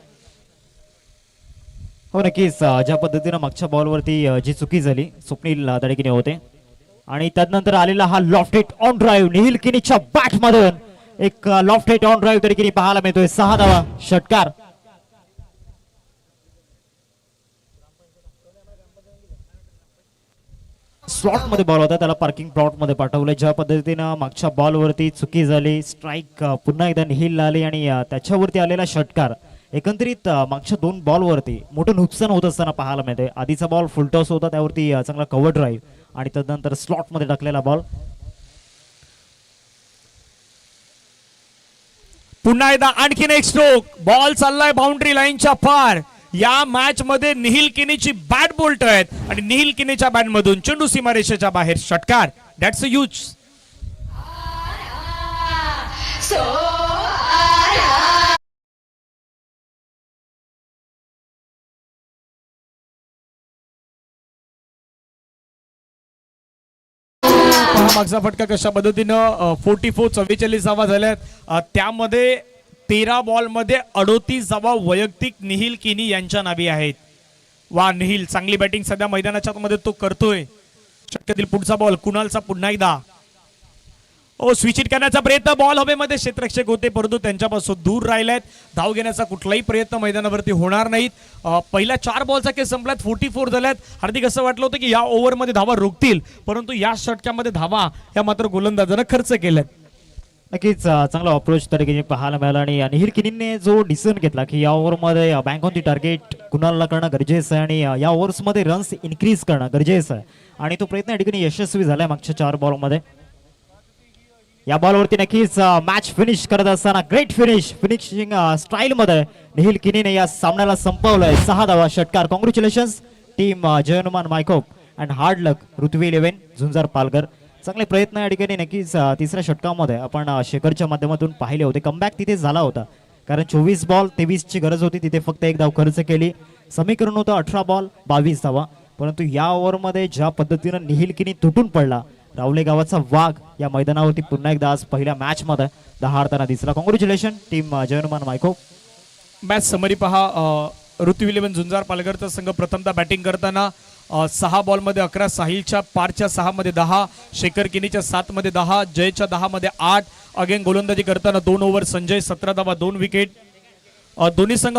हो नक्कीच ज्या पद्धतीनं मागच्या बॉलवरती जी चुकी झाली स्वप्नील त्या ठिकाणी होते आणि त्यानंतर आलेला हा loft hit on drive Nihil किनीच्या बॅट मधून एक लॉफ्ट हिट ऑन ड्राईव्ह त्या ठिकाणी पाहायला मिळतोय. 6 धावा, षटकार. स्लॉट मध्ये बॉल होता, त्याला पार्किंग प्लॉट मध्ये पाठवलं. ज्या पद्धतीनं मागच्या बॉलवरती चुकी झाली, स्ट्राईक पुन्हा एकदा निहिल आली आणि त्याच्यावरती आलेला षटकार. एकंदरीत मागच्या 2 बॉलवरती मोठं नुकसान होत असताना पाहायला मिळते. आधीचा बॉल फुलटॉस होता, त्यावरती चांगला कव्हर ड्राईव्ह आणि त्यानंतर स्लॉट मध्ये टाकलेला बॉल. पुन्हा एकदा आणखीन एक स्ट्रोक, बॉल चाललाय बाउंड्री लाईनच्या पार. या मॅच मध्ये निहिल किनीची बॅट बोल्ट आहेत आणि निहिल किनीच्या बॅट मधून चेंडू सीमारेषेच्या बाहेर, षटकार. That's a huge. मागचा फटका कशा पद्धतीनं 44 धावा झाल्यात. त्यामध्ये 13 बॉलमध्ये 38 धावा वैयक्तिक निहिल किनी यांच्या नावी आहेत. वा निहिल, चांगली बॅटिंग सध्या मैदानाच्या मध्ये तो करतोय. षटकातील पुढचा बॉल कुणालचा पुन्हा एकदा स्विच हिट करण्याचा प्रयत्न, बॉल हवेमध्ये, क्षेत्ररक्षक होते परंतु त्यांच्यापासून दूर राहिलेत. धाव घेण्याचा कुठलाही प्रयत्न मैदानावरती होणार नाहीत. पहिल्या 4 बॉलचा खेळ संपलात, 44 झाल्यात. हार्दिक असं वाटलं होतं की या ओव्हरमध्ये धावा रोखतील, परंतु या षटकामध्ये धावा या मात्र गोलंदाजानं खर्च केल्यात. नक्कीच चांगला अप्रोच त्या ठिकाणी पाहायला मिळाला आणि निहिल किनीने जो डिसिजन घेतला की या ओव्हरमध्ये बँक ऑन दी टार्गेट कुणालला करणं गरजेचं आहे आणि या ओव्हर्समध्ये रन्स इन्क्रीज करणं गरजेचं आहे आणि तो प्रयत्न या ठिकाणी यशस्वी झालाय. मागच्या 4 बॉलमध्ये या बॉलवरती नक्कीच मॅच फिनिश करत असताना ग्रेट फिनिशिंग स्टाईल मध्ये निहिल किनीने या सामन्याला संपवलंय. 6 धावा, षटकार. कॉंग्रॅच्युलेशन्स टीम जयनुमान मायकोप अँड हार्ड लक ऋतुवी 11 झुंजार पालघर. चांगले प्रयत्न या ठिकाणी नक्कीच तिसऱ्या षटकामध्ये आपण शेखरच्या माध्यमातून पाहिले होते. कमबॅक तिथे झाला होता, कारण 24 बॉल 23 ची गरज होती, तिथे फक्त 1 धाव खर्च केली. समीकरण होतं 18 बॉल 22 धावा. परंतु या ओव्हरमध्ये ज्या पद्धतीनं निहिल किनी तुटून पडला, रावले गावाचा वाघ या मैदानावरती पुन्हा एकदा आज पहिल्या मॅच मध्ये दहाडताना दिसला. कॉंग्रॅच्युलेशन टीम जयनुमान मायकोप. मॅच समरी पहा. ऋतू इलेव्हन झुंजार पालघरचा संघ प्रथमतः बॅटिंग करताना 6 बॉलमध्ये 11, साहिलच्या 5च्या 6 मध्ये 10, शेखर किनीच्या 7 मध्ये 10, जयच्या 10 मध्ये 8. अगेन गोलंदाजी करताना 2 ओव्हर संजय 17 धावा 2 विकेट. दोन्ही संघ